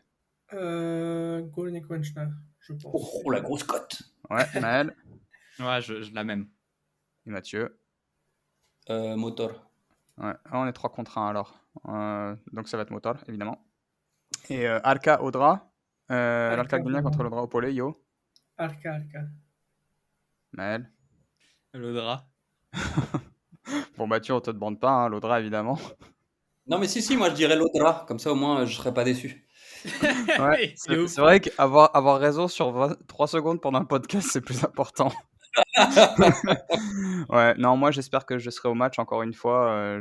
Górnik Łęczna, je pense. Oh, la grosse cote. Ouais, Maël Ouais, je la même. et Mathieu. Motor. Ouais, on est 3 contre 1 alors. Donc ça va être Motor, évidemment. Et Arca Audra. L'Arca Gdynia contre l'Audra Opole, Yo. Arca. Maël. L'Audra. Bon, Mathieu, on te demande pas, hein, l'Audra évidemment. Non, mais si, moi je dirais l'Audra, comme ça au moins je serais pas déçu. Ouais, Il est ouf. c'est vrai qu'avoir raison sur 3 secondes pendant le podcast, c'est plus important. Ouais, non, moi j'espère que je serai au match encore une fois.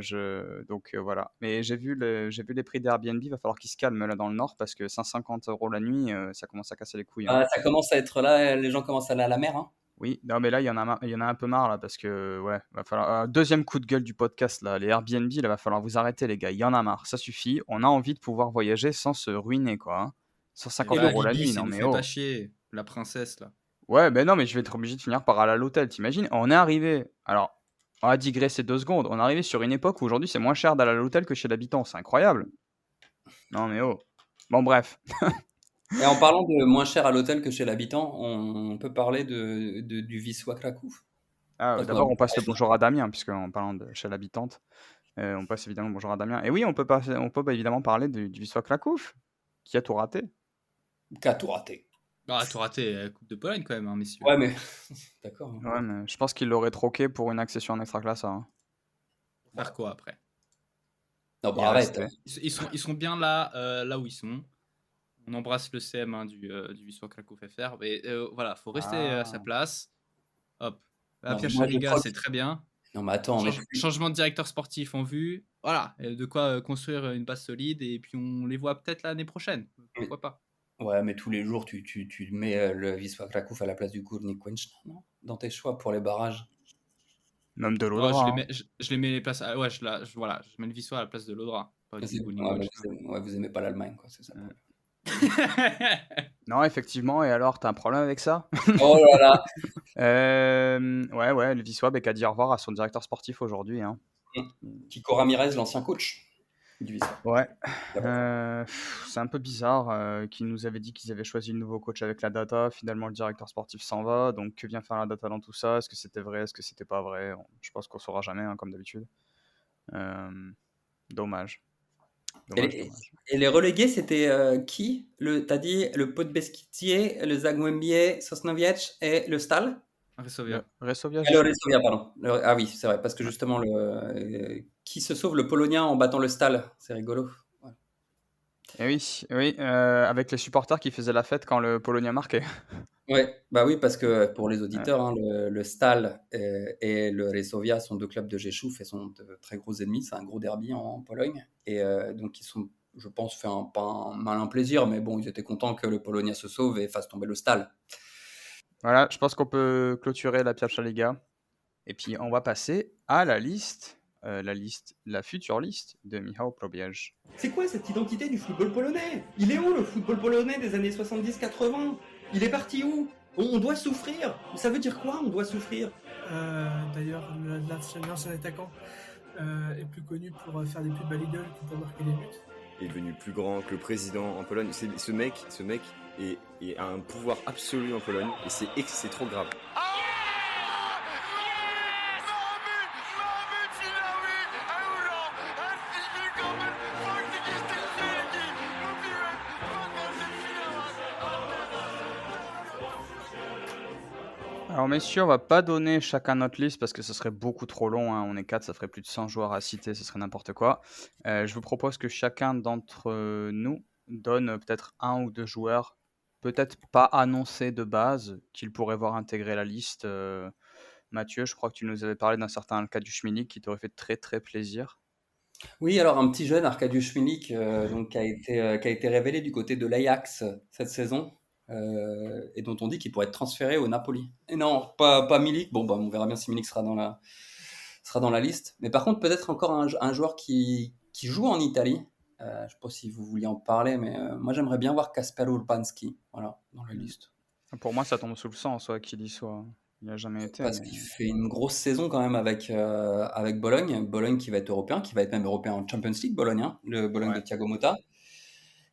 Donc voilà. Mais j'ai vu les prix d'Airbnb, il va falloir qu'ils se calment là dans le nord parce que 150 € la nuit, ça commence à casser les couilles. Hein. Ah, ça commence à être là, les gens commencent à aller à la mer. Hein. Oui, non, mais là il y en a un peu marre là parce que ouais, va falloir. Deuxième coup de gueule du podcast là, les Airbnb, là va falloir vous arrêter les gars. Il y en a marre, ça suffit. On a envie de pouvoir voyager sans se ruiner quoi. Hein. 150 € la nuit, non nous mais fait oh. pas chier. La princesse, là. Ouais, mais non, mais je vais être obligé de finir par aller à l'hôtel, t'imagines? On est arrivé, alors, on va digresser 2 secondes, on est arrivé sur une époque où aujourd'hui c'est moins cher d'aller à l'hôtel que chez l'habitant, c'est incroyable. Non mais oh. Bon bref. Et en parlant de moins cher à l'hôtel que chez l'habitant, on peut parler du Wisła Kraków. Ah, Parce qu'on d'abord a- on passe le bonjour à Damien, puisque en parlant de chez l'habitante, on passe évidemment le bonjour à Damien. Et oui, on peut évidemment parler du Wisła Kraków, qui a tout raté. Qu'a tout raté. Ah, tout raté, la Coupe de Pologne quand même, hein, messieurs. Ouais, mais d'accord. hein. Ouais, mais je pense qu'il l'aurait troqué pour une accession en Ekstraklasa. Hein. Faire quoi après? Non, Il bah arrête. restait. Ils sont bien là où ils sont. On embrasse le CM du Wisła Kraków FR. Mais voilà, faut rester à sa place. Hop. La Non, mais Pierwsza moi, je Liga, crois c'est que- très bien. Non, mais attends, mais Changement de directeur sportif en vue. Voilà, de quoi construire une base solide. Et puis on les voit peut-être l'année prochaine. Pourquoi pas? ouais, mais tous les jours, tu mets le Wisła Kraków à la place du Górnik Łęczna, non? Dans tes choix pour les barrages. Même de Ouais, l'Audra. je les Hein. mets, je les mets les places. Voilà, je mets le Wisła à la place de l'Audra. Pas du Górnik Ouais, Łęczna. vous aimez pas l'Allemagne, quoi, c'est ça. Non, effectivement, et alors, t'as un problème avec ça? Oh là là. Ouais, le Wisła qui a dit au revoir à son directeur sportif aujourd'hui. Hein. Kiko Ramirez, l'ancien coach du Wisła. Ouais, c'est un peu bizarre qu'ils nous avaient dit qu'ils avaient choisi le nouveau coach avec la data. Finalement, le directeur sportif s'en va. Donc, que vient faire la data dans tout ça? Est-ce que c'était vrai? Est-ce que c'était pas vrai? Je pense qu'on saura jamais, hein, comme d'habitude. Dommage. Et les relégués, c'était qui? T'as dit le Podbeskidzie, le Zagłębie Sosnowiec et le Stal? Resovia. Resovia, Le Resovia, pardon. Ah oui, c'est vrai, parce que justement, qui se sauve le Polonia en battant le Stal? C'est rigolo. Ouais. Et oui, avec les supporters qui faisaient la fête quand le Polonia marquait. Ouais, bah oui, parce que pour les auditeurs, hein, le Stal et le Resovia sont deux clubs de Rzeszów et sont de très gros ennemis. C'est un gros derby en Pologne. Et donc, ils sont je pense, fait pas un malin plaisir, mais bon, ils étaient contents que le Polonia se sauve et fasse tomber le Stal. Voilà, je pense qu'on peut clôturer la Pierwsza Liga. Et puis, on va passer à la liste, la future liste de Michał Probierz. C'est quoi cette identité du football polonais? Il est où le football polonais des années 70-80? Il est parti où? On doit souffrir. Ça veut dire quoi, on doit souffrir? D'ailleurs, l'ancien attaquant est plus connu pour faire des pubs à Lidl que pour marquer des buts. Il est devenu plus grand que le président en Pologne. Ce mec a un pouvoir absolu en Pologne et c'est trop grave. Alors messieurs, on va pas donner chacun notre liste parce que ce serait beaucoup trop long, hein. On est 4, ça ferait plus de 100 joueurs à citer, ce serait n'importe quoi. Je vous propose que chacun d'entre nous donne peut-être 1 ou 2 joueurs, peut-être pas annoncés de base, qu'ils pourraient voir intégrer la liste. Mathieu, je crois que tu nous avais parlé d'un certain Arkadiusz Milik qui t'aurait fait très très plaisir. Oui, alors un petit jeune, Arkadiusz Milik, donc, qui a été révélé du côté de l'Ajax cette saison, et dont on dit qu'il pourrait être transféré au Napoli. Et non, pas Milik. Bon, bah, on verra bien si Milik sera dans la liste. Mais par contre, peut-être encore un joueur qui joue en Italie. Je ne sais pas si vous vouliez en parler, mais moi j'aimerais bien voir Kasper Urbanski, voilà, dans la liste. Pour moi, ça tombe sous le sang, soit qu'il y soit. Il n'a jamais été. Parce mais- qu'il fait une grosse saison quand même avec Bologne. Bologne qui va être européen, qui va être même européen en Champions League, Bologne, hein, le Bologne Ouais. de Thiago Motta,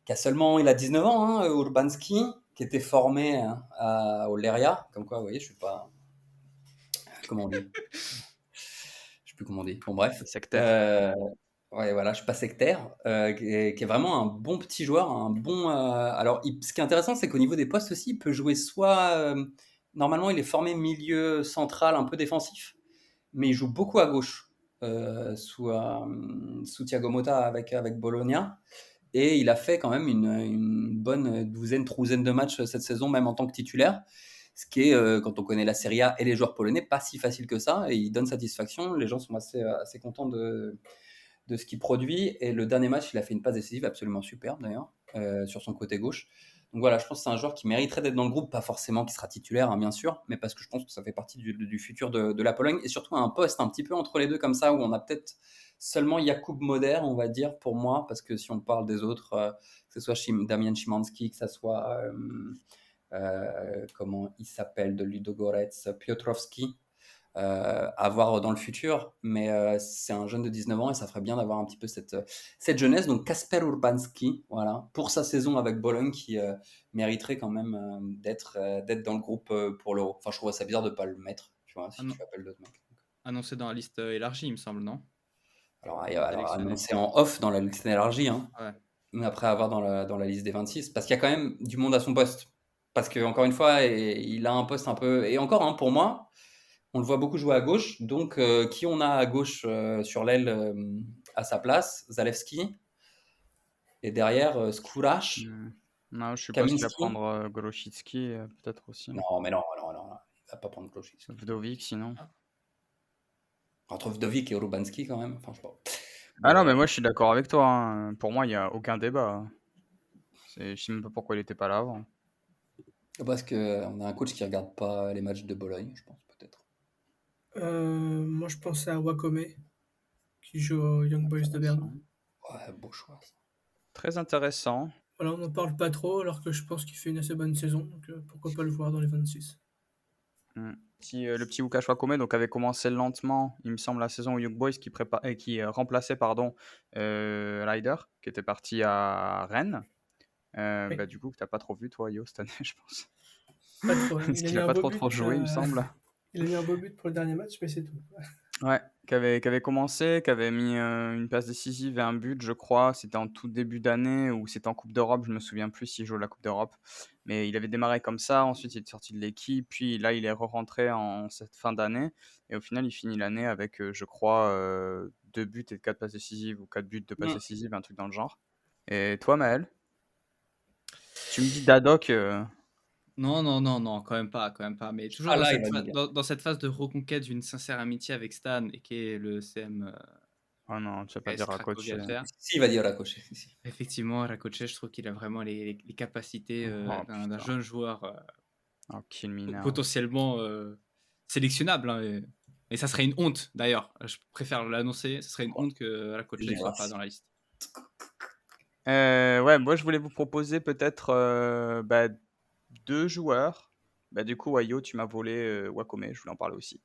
il a 19 ans, hein, Urbanski, qui était formé au Leria. Comme quoi, vous voyez, je suis pas... Comment on dit? Je sais plus comment on dit. Bon, bref. Sectaire. Ouais, voilà, je suis pas sectaire, qui est vraiment un bon petit joueur, un bon. Alors, ce qui est intéressant, c'est qu'au niveau des postes aussi, il peut jouer soit. Normalement, il est formé milieu central, un peu défensif, mais il joue beaucoup à gauche sous Thiago Motta avec Bologna. Et il a fait quand même une bonne trouzaine de matchs cette saison, même en tant que titulaire. Ce qui est, quand on connaît la Serie A et les joueurs polonais, pas si facile que ça. Et il donne satisfaction. Les gens sont assez contents de ce qu'il produit. Et le dernier match, il a fait une passe décisive absolument superbe d'ailleurs, sur son côté gauche. Donc voilà, je pense que c'est un joueur qui mériterait d'être dans le groupe, pas forcément qui sera titulaire, hein, bien sûr, mais parce que je pense que ça fait partie du futur de la Pologne, et surtout à un poste un petit peu entre les deux comme ça, où on a peut-être seulement Jakub Moder, on va dire, pour moi, parce que si on parle des autres, que ce soit Damian Szymanski, que ce soit, comment il s'appelle, de Ludogorets, Piotrowski, à voir dans le futur, mais c'est un jeune de 19 ans et ça ferait bien d'avoir un petit peu cette jeunesse. Donc Kasper Urbanski, voilà, pour sa saison avec Bologne, qui mériterait quand même d'être dans le groupe pour l'Euro. Enfin, je trouve ça bizarre de ne pas le mettre, tu vois, si Ah non. tu appelles d'autres mecs. Annoncé dans la liste élargie, il me semble, non? Alors Sélectionné. annoncé en off dans la liste élargie, hein, Ouais. mais après avoir dans la liste des 26, parce qu'il y a quand même du monde à son poste. Parce que encore une fois, il a un poste un peu... Et encore, hein, pour moi, on le voit beaucoup jouer à gauche, donc qui on a à gauche sur l'aile à sa place? Zalewski. Et derrière, Skurash. Non, je suis pas sûr Kaminski. à prendre Grosicki, peut-être aussi. Non, mais non, il va pas prendre Grosicki. Vdovic, sinon. Entre Vdovic et Urbanski, quand même. Enfin, je sais pas. Ah non, mais moi je suis d'accord avec toi, hein. Pour moi, il n'y a aucun débat. Je sais même pas pourquoi il était pas là avant. Parce qu'on a un coach qui regarde pas les matchs de Bologne, je pense, peut-être. Moi, je pensais à Wakome, qui joue aux Young Boys de Berne. Ouais, beau choix. Ça. Très intéressant. Voilà, on n'en parle pas trop, alors que je pense qu'il fait une assez bonne saison, donc pourquoi pas le voir dans les 26. Le petit Łukasz Wakome donc avait commencé lentement, il me semble, la saison au Young Boys qui remplaçait Ryder, qui était parti à Rennes. Oui. Bah, du coup, que t'as pas trop vu, toi, Yo, cette année, je pense. Pas trop, hein. Parce qu'il a pas trop joué, il me semble. Il a mis un beau but pour le dernier match, mais c'est tout. Ouais, qui avait commencé, qui avait mis une passe décisive et un but, je crois. C'était en tout début d'année ou c'était en Coupe d'Europe. Je me souviens plus s'il jouait la Coupe d'Europe. Mais il avait démarré comme ça. Ensuite, il est sorti de l'équipe. Puis là, il est re-rentré en cette fin d'année. Et au final, il finit l'année avec, je crois, 2 buts et 4 passes décisives ou 4 buts de passes décisives, un truc dans le genre. Et toi, Maël? Tu me dis Dadok. Non, quand même pas. Mais toujours là, dans cette phase de reconquête d'une sincère amitié avec Stan, et qui est le CM Oh non, tu vas pas laisse dire à Cracovia coach. le faire. Si, il va dire Rakoché. Si. Effectivement, Rakoche, je trouve qu'il a vraiment les capacités Oh d'un putain. jeune joueur Oh, kill me now. potentiellement sélectionnable. Hein, et ça serait une honte, d'ailleurs. Je préfère l'annoncer. Ce serait une honte que Rakoche ne soit pas dans la liste. Ouais, moi je voulais vous proposer peut-être 2 joueurs. Du coup, Wayo, tu m'as volé Wakome, je voulais en parler aussi.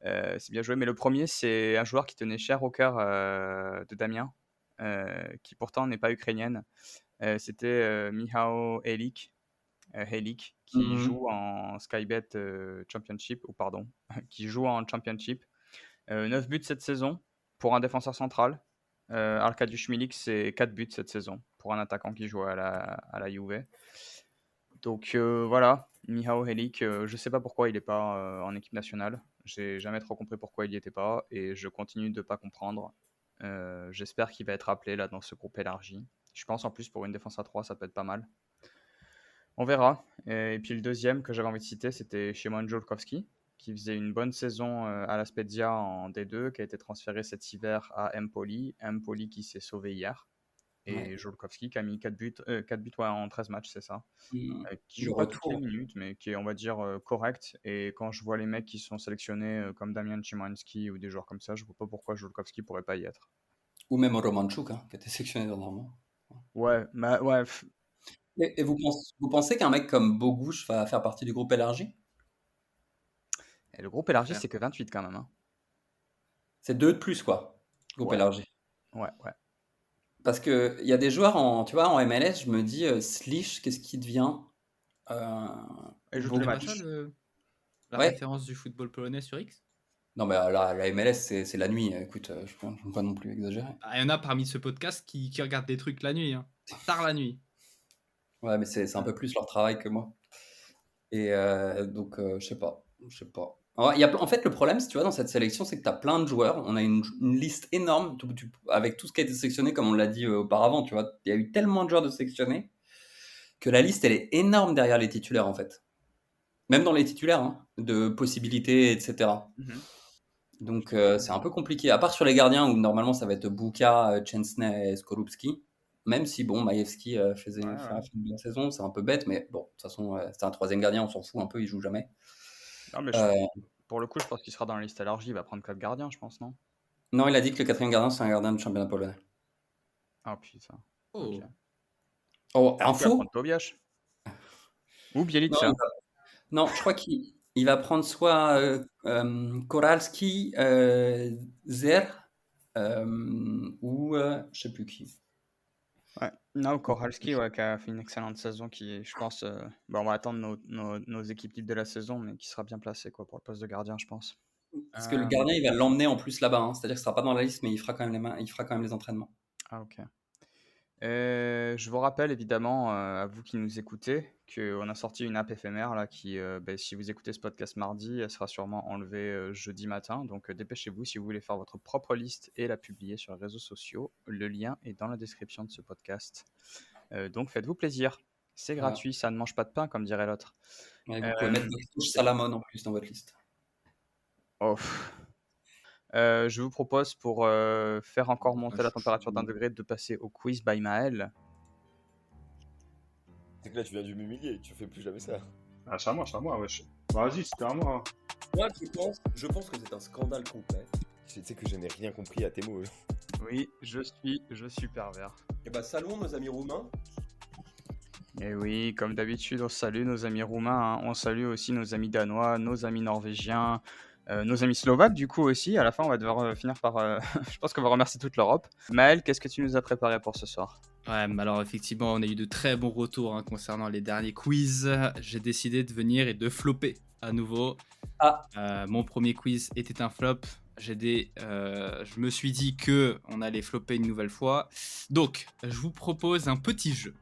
C'est bien joué, mais le premier, c'est un joueur qui tenait cher au cœur de Damien, qui pourtant n'est pas ukrainienne. C'était Michał Helik, qui Mhm. joue en Skybet Championship, ou pardon, qui joue en Championship. 9 buts cette saison pour un défenseur central. Arkadiusz Milik, c'est 4 buts cette saison pour un attaquant qui joue à la Juve. Donc voilà, Michał Helik, je sais pas pourquoi il n'est pas en équipe nationale. J'ai jamais trop compris pourquoi il n'y était pas et je continue de pas comprendre. J'espère qu'il va être appelé là dans ce groupe élargi. Je pense en plus pour une défense à 3, ça peut être pas mal. On verra. Et puis le deuxième que j'avais envie de citer, c'était Szymon Jolkowski, qui faisait une bonne saison à la Spezia en D2, qui a été transféré cet hiver à Empoli. Empoli qui s'est sauvé hier. Et Ouais. Jolkowski qui a mis 4 buts, 4 buts en 13 matchs, c'est ça. Qui Le joue pas toutes les retour. minutes, mais qui est, on va dire, correct. Et quand je vois les mecs qui sont sélectionnés comme Damian Szymański ou des joueurs comme ça, je vois pas pourquoi Jolkowski pourrait pas y être. Ou même Romanchuk, hein, qui a été sélectionné dernièrement. Ouais, ouais. Et vous pensez qu'un mec comme Bogusz va faire partie du groupe élargi? Et le groupe élargi, Faire. c'est que 28 quand même. Hein. C'est 2 de plus, quoi, groupe Ouais. élargi. Ouais. Parce qu'il y a des joueurs tu vois, en MLS, je me dis, Slish, qu'est-ce qu'il devient? Et joue tous C'est les pas matchs. ça la Ouais. référence du football polonais sur X? Non, mais la MLS, c'est la nuit. Écoute, je ne peux pas non plus exagérer. Il y en a parmi ce podcast qui regardent des trucs la nuit, hein. Tard la nuit. Ouais, mais c'est un peu plus leur travail que moi. Et donc, je sais pas. Alors, en fait, le problème, si tu vois, dans cette sélection, c'est que tu as plein de joueurs. On a une liste énorme avec tout ce qui a été sélectionné, comme on l'a dit auparavant. Tu vois, il y a eu tellement de joueurs de sélectionnés que la liste, elle est énorme derrière les titulaires, en fait. Même dans les titulaires, hein, de possibilités, etc. Mhm. Donc, c'est un peu compliqué. À part sur les gardiens, où normalement, ça va être Buka, Chesney et Skorupski. Même si, bon, Majewski fait une bonne saison, c'est un peu bête, mais bon, de toute façon, c'est un troisième gardien, on s'en fout un peu, il joue jamais. Non, mais pour le coup, je pense qu'il sera dans la liste élargie. Il va prendre 4 gardiens, je pense, non? Non, il a dit que le quatrième gardien, c'est un gardien du championnat polonais. Ah putain. Oh. Ok. Oh, Il va info? prendre Tobias. Ou Bielica. Non, je crois qu'il va prendre soit Koralski, Zer, ou je sais plus qui. Ouais. Non, Koralski, qui a fait une excellente saison, qui, je pense, on va attendre nos équipes types de la saison, mais qui sera bien placé quoi, pour le poste de gardien, je pense. Parce que le gardien, il va l'emmener en plus là-bas. Hein. C'est-à-dire que ce sera pas dans la liste, mais il fera quand même les entraînements. Ah, ok. Je vous rappelle évidemment, à vous qui nous écoutez, qu'on a sorti une app éphémère là, qui, si vous écoutez ce podcast mardi, elle sera sûrement enlevée jeudi matin. Donc dépêchez-vous si vous voulez faire votre propre liste et la publier sur les réseaux sociaux. Le lien est dans la description de ce podcast. Donc faites-vous plaisir. C'est Voilà. gratuit, ça ne mange pas de pain, comme dirait l'autre. Ouais, vous pouvez mettre Touche Salamon en plus dans votre liste. Oh. Je vous propose, pour faire encore monter la température d'1 degré, de passer au quiz by Maël. C'est que là, tu viens de m'humilier, tu fais plus jamais ça. Ah, c'est à moi, wesh. Vas-y, c'était à moi. Moi, je pense que c'est un scandale complet. Tu sais que je n'ai rien compris à tes mots. Oui, je suis pervers. Et bah, saluons nos amis roumains. Et oui, comme d'habitude, on salue nos amis roumains, hein. On salue aussi nos amis danois, nos amis norvégiens, nos amis slovaques, du coup aussi. À la fin, on va devoir finir par... je pense qu'on va remercier toute l'Europe. Maël, qu'est-ce que tu nous as préparé pour ce soir? Ouais, mais alors effectivement, on a eu de très bons retours hein, concernant les derniers quiz. J'ai décidé de venir et de flopper à nouveau. Mon premier quiz était un flop. Je me suis dit que on allait flopper une nouvelle fois. Donc, je vous propose un petit jeu.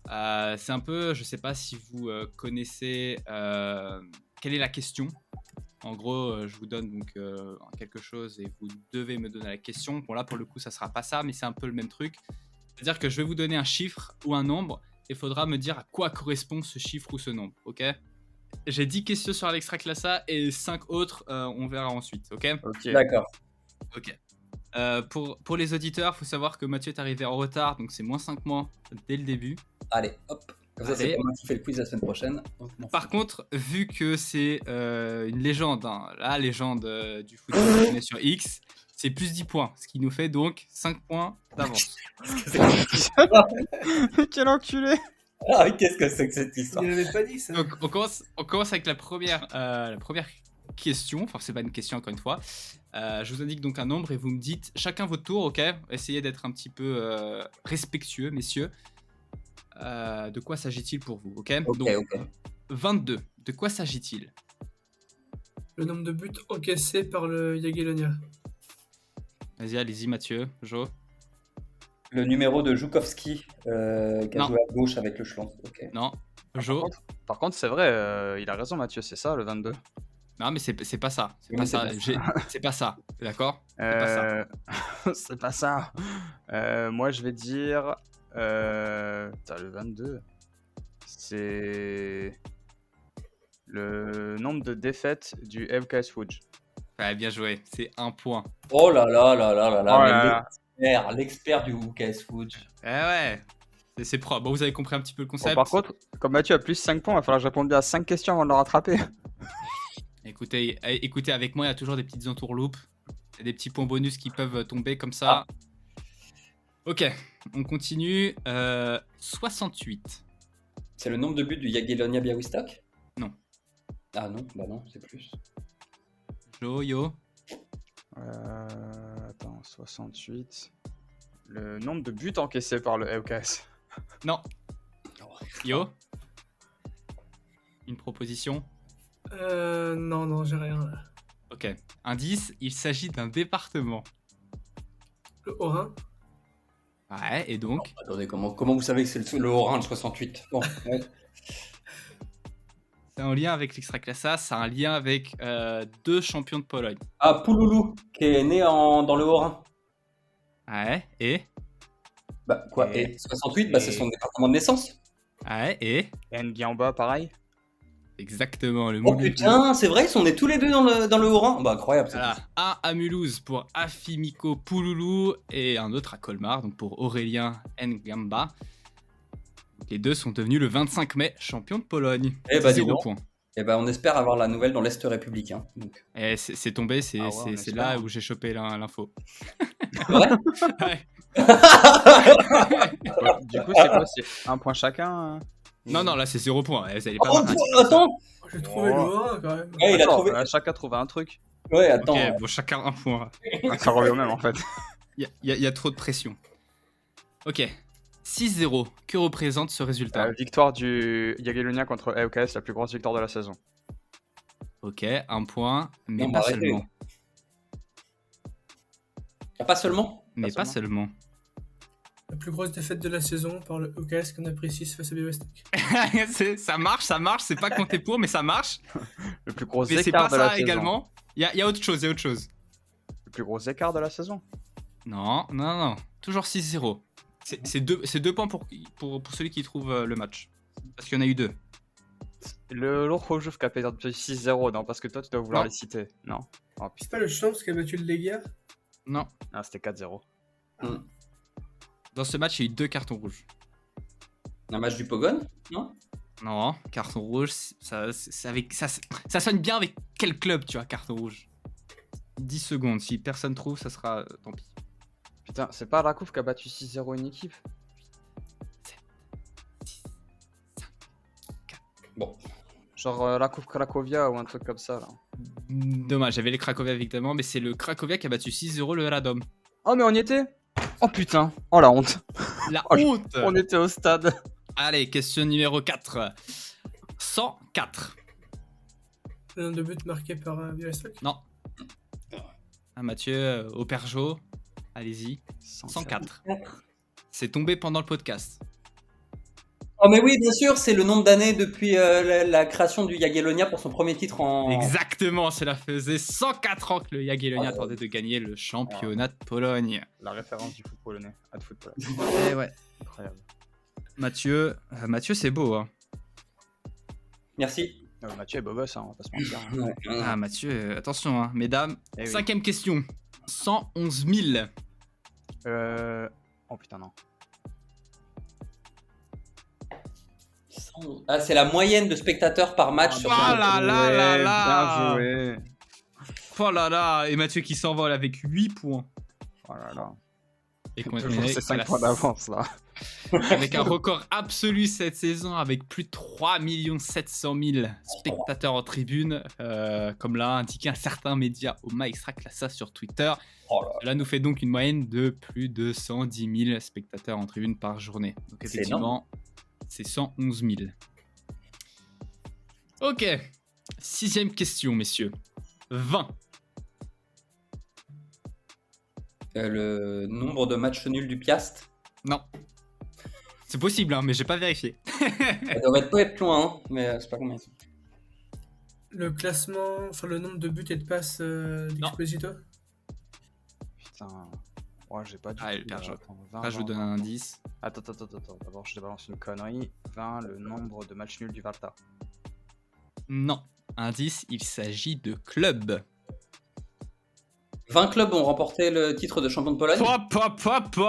C'est un peu, je sais pas si vous connaissez quelle est la question. En gros, je vous donne donc quelque chose et vous devez me donner la question. Bon là, pour le coup, ça sera pas ça, mais c'est un peu le même truc. C'est-à-dire que je vais vous donner un chiffre ou un nombre et il faudra me dire à quoi correspond ce chiffre ou ce nombre, ok? J'ai 10 questions sur l'Extraclassa et 5 autres, on verra ensuite, ok? Ok. D'accord. Ok. Pour les auditeurs, il faut savoir que Mathieu est arrivé en retard, donc c'est moins 5 mois dès le début. Allez, hop. Comme ça, c'est Allez. pas moi qui fais le quiz la semaine prochaine. Donc, m'en Par fous. contre, vu que c'est une légende, hein, la légende du foot japonais sur X, c'est plus 10 points, ce qui nous fait donc 5 points d'avance. Quel enculé. Ah oui, qu'est-ce que c'est que cette histoire? Il n'avait pas dit ça. Donc on commence avec la première question, enfin c'est pas une question encore une fois. Je vous indique donc un nombre et vous me dites chacun votre tour, ok? Essayez d'être un petit peu respectueux, messieurs. De quoi s'agit-il pour vous, ok? Ok, Donc ok. 22, de quoi s'agit-il? Le nombre de buts encaissés par le Jagiellonia. Vas-y, allez-y Mathieu, Jo. Le numéro de Joukovski qui a Non. joué à gauche avec le Schlons. Ok. Non, Jo. Par contre, c'est vrai, il a raison, Mathieu, c'est ça, le 22. Non, mais c'est pas ça. C'est Oui, pas c'est ça. pas ça. C'est pas ça. D'accord? C'est pas ça. C'est pas ça. Moi, je vais dire. Putain, le 22. C'est. Le nombre de défaites du FKS Fudge. Ouais, bien joué. C'est un point. Oh là là là là là là. Oh mais là là. l'expert du KS Food. Eh ouais. C'est propre. Bon, vous avez compris un petit peu le Bon, concept. par contre, comme Mathieu a plus 5 points, il va falloir que je réponde bien à 5 questions avant de le rattraper. Écoutez, avec moi, il y a toujours des petites entourloupes. Il y a des petits points bonus qui peuvent tomber comme ça. Ok, on continue. 68. C'est le nombre de buts du Jagiellonia Białystok? Non. Ah non, bah non, c'est plus. Jo, yo. Attends, 68. Le nombre de buts encaissés par le FKS. Non. Yo. Une proposition. Non, j'ai rien là. Ok. Indice, il s'agit d'un département. Le Haut-Rhin. Ouais, et donc Attendez, comment vous savez que c'est le Haut-Rhin, le 68? Bon, ouais. c'est un lien avec l'Extraclassa, c'est un lien avec deux champions de Pologne. Ah, Pouloulou, qui est né dans le Haut-Rhin. Ouais, et Bah, quoi? Et- Et 68, bah, c'est son département de naissance. Ouais, et Nguamba, pareil. exactement, le Oh Mouloudou. putain, c'est vrai, ils sont nés tous les deux dans le Haut-Rhin. Bah, incroyable. ça. Voilà, un à Mulhouse pour Afimiko Pouloulou et un autre à Colmar, donc pour Aurélien Ngamba. Les deux sont devenus le 25 mai champions de Pologne. Eh bah, dis 0 donc. points. Et bah, on espère avoir la nouvelle dans l'Est républicain. Donc. Et c'est tombé, c'est Ah ouais, c'est- on c'est espère. là où j'ai chopé l'info. Ouais. Ouais. Du coup, c'est quoi? C'est un point chacun? Non, là c'est 0 points. Vous allez Oh, pas marquer. attends. J'ai trouvé le Haut-Rhin quand même. Ouais, il a Attends, trouvé. chacun trouvé un truc. Ouais, attends. Ok, bon, chacun un point. Ça revient au même en fait. Il y a trop de pression. Ok. 6-0. Que représente ce résultat? Victoire du Jagiellonia contre FKS, la plus grosse victoire de la saison. Ok, un point, mais Non, pas arrêtez. seulement. Ah, pas seulement. Mais pas seulement. seulement. La plus grosse défaite de la saison par le OKS qu'on a pris 6 face à Białystok. Ça marche, c'est pas compté pour, mais ça marche. Le plus gros Mais c'est écart pas de la ça saison. également. Il y a autre chose, Le plus gros écart de la saison. Non. Toujours 6-0. C'est deux points pour celui qui trouve le match. Parce qu'il y en a eu 2. Le Lochojov qui a perdu 6-0, non, parce que toi tu dois vouloir Non. les citer. Non. Oh C'est putain. pas le Schlons qui a battu le Legia? Non. Ah, c'était 4-0. Dans ce match, il y a eu 2 cartons rouges. Un match du Pogon? Non? Non, carton rouge, ça sonne bien avec quel club, tu vois, carton rouge? 10 secondes, si personne trouve, ça sera tant pis. Putain, c'est pas Rakov qui a battu 6-0 une équipe? Bon. Genre Rakov Cracovia ou un truc comme ça là. Dommage, j'avais les Cracovia évidemment, mais c'est le Cracovia qui a battu 6-0 le Radom. Oh, mais on y était? Oh putain, oh la honte. La Oh, honte! On était au stade. Allez, question numéro 4. 104. Le nombre de buts marqués par Białystok? Non. Ah, Mathieu, au Perjo, allez-y. 104. C'est tombé pendant le podcast. Oh, mais oui, bien sûr, c'est le nombre d'années depuis la création du Jagiellonia pour son premier titre en. Exactement, cela faisait 104 ans que le Jagiellonia tentait de gagner le championnat de Pologne. La référence du foot polonais. À de foot polonais. Eh ouais. Incroyable. Mathieu, c'est beau, hein. Merci. Mathieu est beau gosse, hein, on va pas se mentir. hein. Ouais. Ah, Mathieu, attention, hein. Mesdames. Eh oui. 5ème question. 111 000. Oh putain, non. Ah, c'est la moyenne de spectateurs par match sur Ah là là là Ouais, là. bien joué. Oh là là. Et Mathieu qui s'envole avec 8 points. Oh là là. Et qu'on Toujours est ces à 5 la- points d'avance là. Avec un record absolu cette saison, avec plus de 3 700 000 spectateurs en tribune, comme l'a indiqué un certain média Oma Extraclassa sur Twitter. Oh là. Cela nous fait donc une moyenne de plus de 110 000 spectateurs en tribune par journée. Donc C'est effectivement, c'est 111 000. Ok, 6ème question, messieurs. 20. Le nombre de matchs nuls du Piast. Non. C'est possible, hein, mais j'ai pas vérifié. Ça doit pas être loin, hein, mais je sais pas combien ils sont. Le classement, enfin le nombre de buts et de passes d'Exposito. Putain. Ouais, j'ai pas du Ah, tout. là, là. je- Attends, Là, je vous donne un indice. Attends. D'abord, je te balance une connerie. 20, le nombre de matchs nuls du Valta. Non. Indice, il s'agit de clubs. 20 clubs ont remporté le titre de champion de Pologne.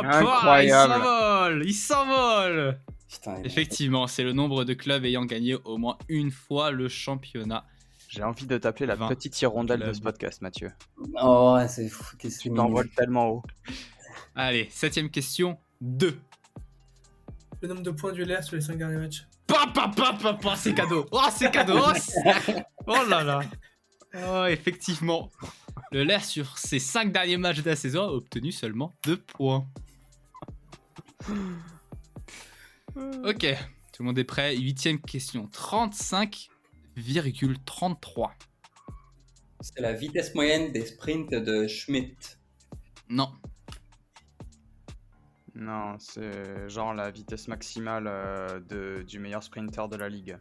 Incroyable. Il s'envole. Putain, Effectivement, c'est le nombre de clubs ayant gagné au moins une fois le championnat. J'ai envie de t'appeler la 20 petite hirondelle de clubs. ce podcast, Mathieu. Oh, ouais, c'est fou. Qu'est-ce que Tu c'est t'envoles mignon. tellement haut. Allez, 7ème question, 2. Le nombre de points du LR sur les 5 derniers matchs. C'est cadeau. Oh, c'est cadeau. Oh là là. Oh, effectivement. Le LER sur ses 5 derniers matchs de la saison a obtenu seulement 2 points. Ok, tout le monde est prêt. 8ème question, 35,33. C'est la vitesse moyenne des sprints de Schmidt. Non. Non, c'est genre la vitesse maximale du meilleur sprinter de la ligue.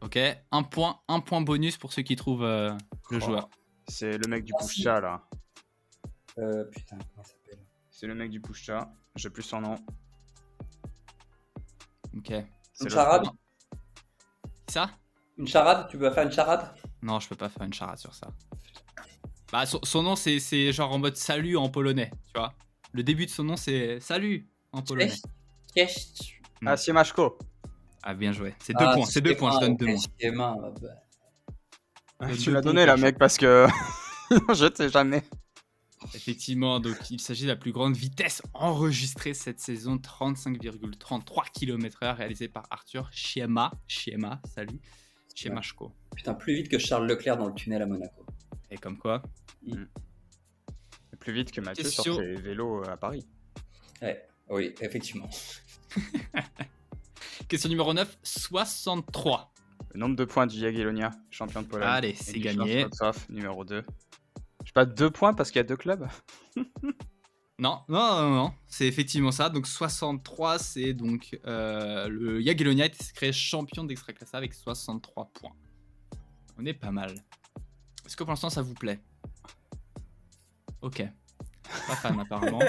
Ok, un point bonus pour ceux qui trouvent le joueur. C'est le mec du Ah, si. Pushcha là. Putain, comment ça s'appelle? C'est le mec du Pushcha. J'ai plus son nom. Ok. C'est Une le- charade? Ça? Une charade? Tu peux faire une charade? Non, je peux pas faire une charade sur ça. Bah, son nom, c'est genre en mode salut en polonais, tu vois. Le début de son nom, c'est salut en polonais. Cześć. Ah, Siemaszko. Ah, bien joué. C'est 2 points, c'est 2 points, je donne 2 mois. Tu l'as donné là, mec, parce que je sais jamais. Effectivement, donc il s'agit de la plus grande vitesse enregistrée cette saison, 35,33 km/h, réalisée par Arthur Schiema, salut, Schiemaszko. Putain, plus vite que Charles Leclerc dans le tunnel à Monaco. Et comme quoi. Plus vite que Mathieu Question- sur ses vélos à Paris. Ouais, oui, effectivement. Question numéro 9, 63. Le nombre de points du Jagiellonia, champion de Pologne. Allez, Et c'est du gagné. Schwarzkopf, numéro 2. Je sais pas, 2 points parce qu'il y a 2 clubs. Non, c'est effectivement ça. Donc 63, c'est donc le Jagiellonia a été créé champion d'Extraclassa avec 63 points. On est pas mal. Est-ce que pour l'instant ça vous plaît? Ok. Pas fan apparemment.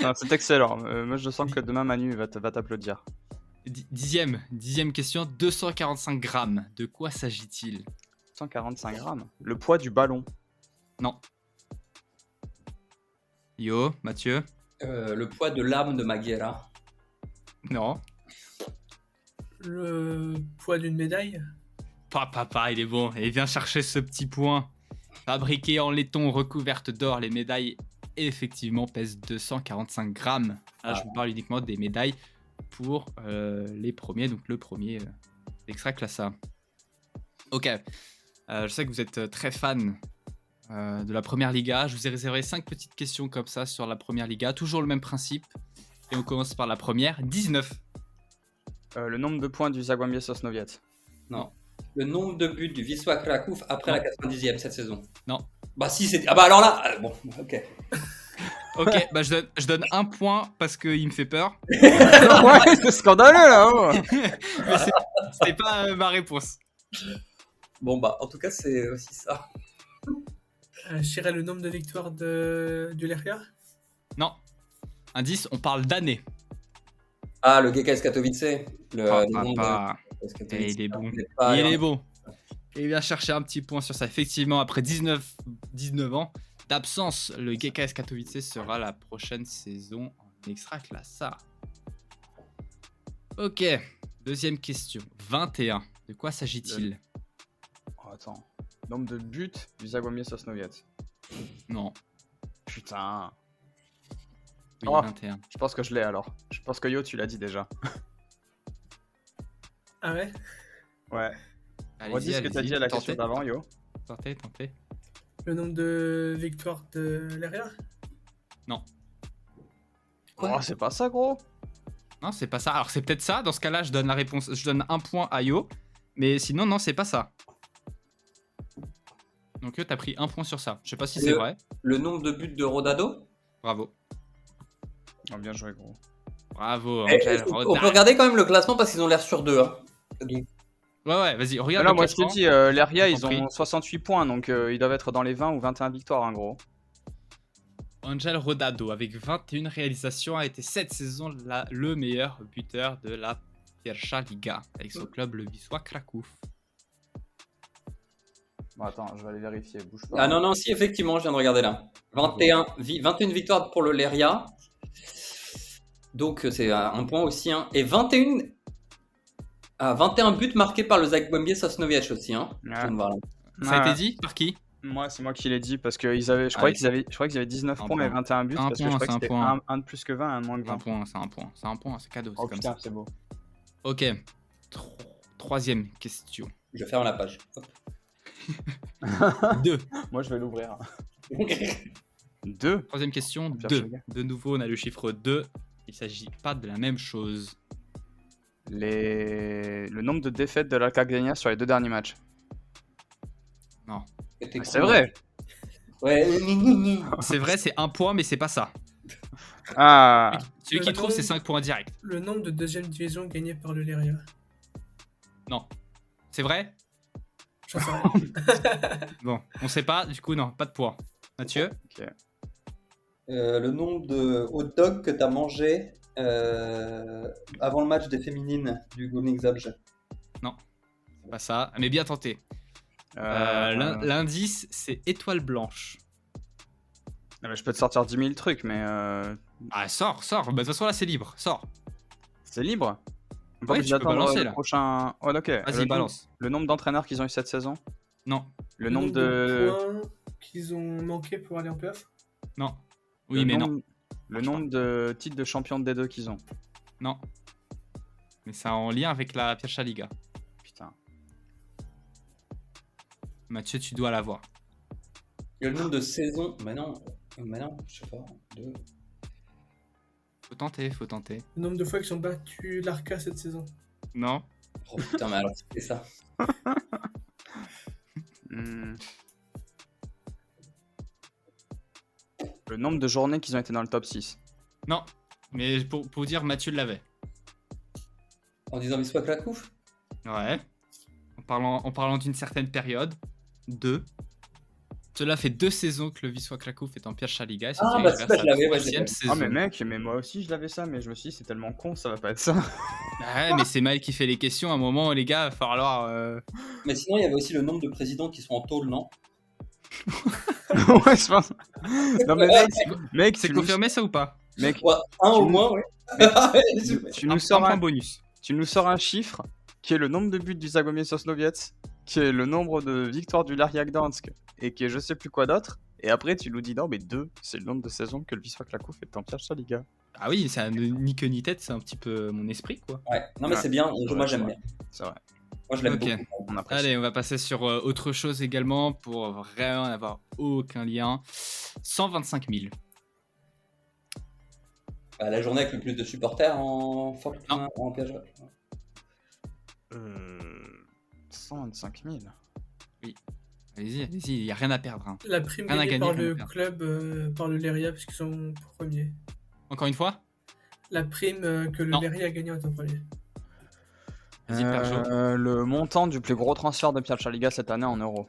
Non, c'est excellent. Moi, je sens que demain, Manu va t'applaudir. Dixième question, 245 grammes. De quoi s'agit-il? 145 grammes. Le poids du ballon. Non. Yo, Mathieu? Le poids de l'âme de Maguera. Non. Le poids d'une médaille. Papa, il est bon. Et viens chercher ce petit point. Fabriquées en laiton recouverte d'or, les médailles effectivement pèsent 245 grammes. Là, je vous parle uniquement des médailles pour les premiers, donc le premier d'Extraclassa. Ok. Je sais que vous êtes très fan de la première Liga. Je vous ai réservé 5 petites questions comme ça sur la première Liga. Toujours le même principe. Et on commence par la première. 19. Le nombre de points du Zagłębie Sosnowiec. Non. Le nombre de buts du Wisła Kraków après la 90e cette saison. Non. Bah si, c'est... Ah bah alors là, bon, ok. Ok, bah je donne un point parce qu'il me fait peur. Ouais, c'est scandaleux là. Oh. Mais c'était pas ma réponse. Bon bah, en tout cas, c'est aussi ça. Je dirais le nombre de victoires du Lerga. Non. Indice, on parle d'année. Ah, le GKS Katowice. Le nombre Papa. de GKS Katowice. Et il est bon. Vous n'êtes pas Il allé est bon. Et il vient chercher un petit point sur ça. Effectivement, après 19 ans, d'absence, le GKS Katowice sera la prochaine saison en Ekstraklasa. Ok, deuxième question. 21. De quoi s'agit-il? Oh, attends. Nombre de buts du Zagłębie Sosnowiec. Non. Putain. Oui, Oh. 21. Je pense que je l'ai alors. Je pense que Yo, tu l'as dit déjà. Ah ouais? Ouais. Allez-y, Redis ce que t'as dit à la question tentez, d'avant, Yo. tentez. Le nombre de victoires de Leria? Non. Quoi? Oh, c'est pas ça, gros. Non, c'est pas ça. Alors, c'est peut-être ça. Dans ce cas-là, je donne la réponse. Je donne un point à Yo. Mais sinon, non, c'est pas ça. Donc, Yo, t'as pris un point sur ça. Je sais pas si c'est vrai. Le nombre de buts de Rodado? Bravo. Oh, bien joué, gros. Bravo. Eh, Angel on Roda. peut regarder quand même le classement parce qu'ils ont l'air sur 2. Hein. Donc, Ouais, vas-y, regarde Non, le moi je t'ai classement. dit, l'Aria, Je ils t'en prie. ont 68 points, donc ils doivent être dans les 20 ou 21 victoires, en gros. Angel Rodado, avec 21 réalisations, a été cette saison le meilleur buteur de la Pierwsza Liga, avec son club le Wisła Kraków. Bon, attends, je vais aller vérifier, bouge pas. Ah non, si, effectivement, je viens de regarder là. 21 victoires pour le Leria. Donc, c'est un point aussi. Hein. Et 21 buts marqués par le Zagłębie Sosnowiec aussi. Hein. Ouais. Je viens de voir là. Ça a Ouais. été dit par qui? Moi, c'est moi qui l'ai dit, parce que ils avaient, je crois Allez. qu'ils avaient 19 Un points et point. 21 buts, Un parce que point, je crois que c'est un c'était point. un de plus que 20, un de moins que 20. Un point, c'est un point. C'est un point, c'est cadeau, c'est Oh comme putain, ça. c'est beau. Ok. Troisième question. Je ferme la page. 2. Moi, je vais l'ouvrir. 2. Troisième question, Pierwsza 2. Liga. De nouveau, on a le chiffre 2. Il s'agit pas de la même chose. Le nombre de défaites de l'Alca Gdynia sur les 2 derniers matchs. Non. C'est vrai. Ouais, C'est vrai, c'est un point, mais c'est pas ça. Ah. Celui qui trouve, c'est 5 points directs. Le nombre de deuxième division gagnée par le Leria? Non. C'est vrai? J'en sais rien. Bon, on sait pas, du coup, non, pas de points. Mathieu? le nombre de hot dogs que tu as mangé avant le match des féminines du Górnik Zabrze. C'est pas ça, mais bien tenté. L'indice, c'est étoile blanche. Ah, mais je peux te sortir 10 000 trucs, mais Ah, sors. Bah, de toute façon, là, c'est libre. Sors. c'est libre. On peut Ouais, pas tu peux attendre balancer, le là. prochain. Oh, ok. Vas-y, balance. Le nombre d'entraîneurs qu'ils ont eu cette saison. Non. Le nombre de. points qu'ils ont manqué pour aller en playoff? Non. Oui, mais non. Le nombre de titres de champion de D2 qu'ils ont. Non. Mais c'est en lien avec la Pierwsza Liga. Putain. Mathieu, tu dois l'avoir. Et le nombre de saisons. Mais non, je sais pas. Faut tenter. Le nombre de fois qu'ils ont battu l'Arca cette saison? Non. Oh putain, mais alors c'est ça. Hmm. Le nombre de journées qu'ils ont été dans le top 6. Non. Mais pour vous dire, Mathieu l'avait. En disant Wisła Kraków. Ouais. En parlant d'une certaine période. 2. Cela fait 2 saisons que le Wisła Kraków est en Pierwsza Liga. Ah, bah, je l'avais, ouais, je l'avais. Ah, mais mec, mais moi aussi je l'avais ça, mais je me suis dit, c'est tellement con, ça va pas être ça. Ouais, mais c'est Mal qui fait les questions. À un moment, les gars, il va falloir. Mais sinon, il y avait aussi le nombre de présidents qui sont en tôle, non? Ouais, je pense. Non, mais mec, C'est tu nous- confirmé ça ou pas? Mec, Ouais, un au moins, ouais. tu Un nous sors point un, bonus. tu nous sors un chiffre qui est le nombre de buts du Zagłębie Sosnowiec, qui est le nombre de victoires du Leria Gdańsk, et qui est je sais plus quoi d'autre. Et après, tu nous dis non, mais 2, c'est le nombre de saisons que le Wisła Kraków est en Pierwsza Liga. Ah oui, ça ni queue ni tête, c'est un petit peu mon esprit, quoi. Ouais, non, mais c'est bien. Moi, j'aime bien. C'est vrai. Moi, je l'aime Ok. beaucoup. On apprécie. Allez, on va passer sur autre chose également pour vraiment n'avoir aucun lien. 125 000. Bah, la journée avec le plus de supporters en Non. en PSG. 125 000. Allez-y, il n'y a rien à perdre. Hein. La prime Rien à gagnée gagner, par rien à le perdre. club, par le Leria, parce qu'ils sont premiers. Encore une fois? La prime que le Non. Leria a gagnée en étant premier. Vas-y, Perjo. Le montant du plus gros transfert de Pierwsza Liga cette année en euros.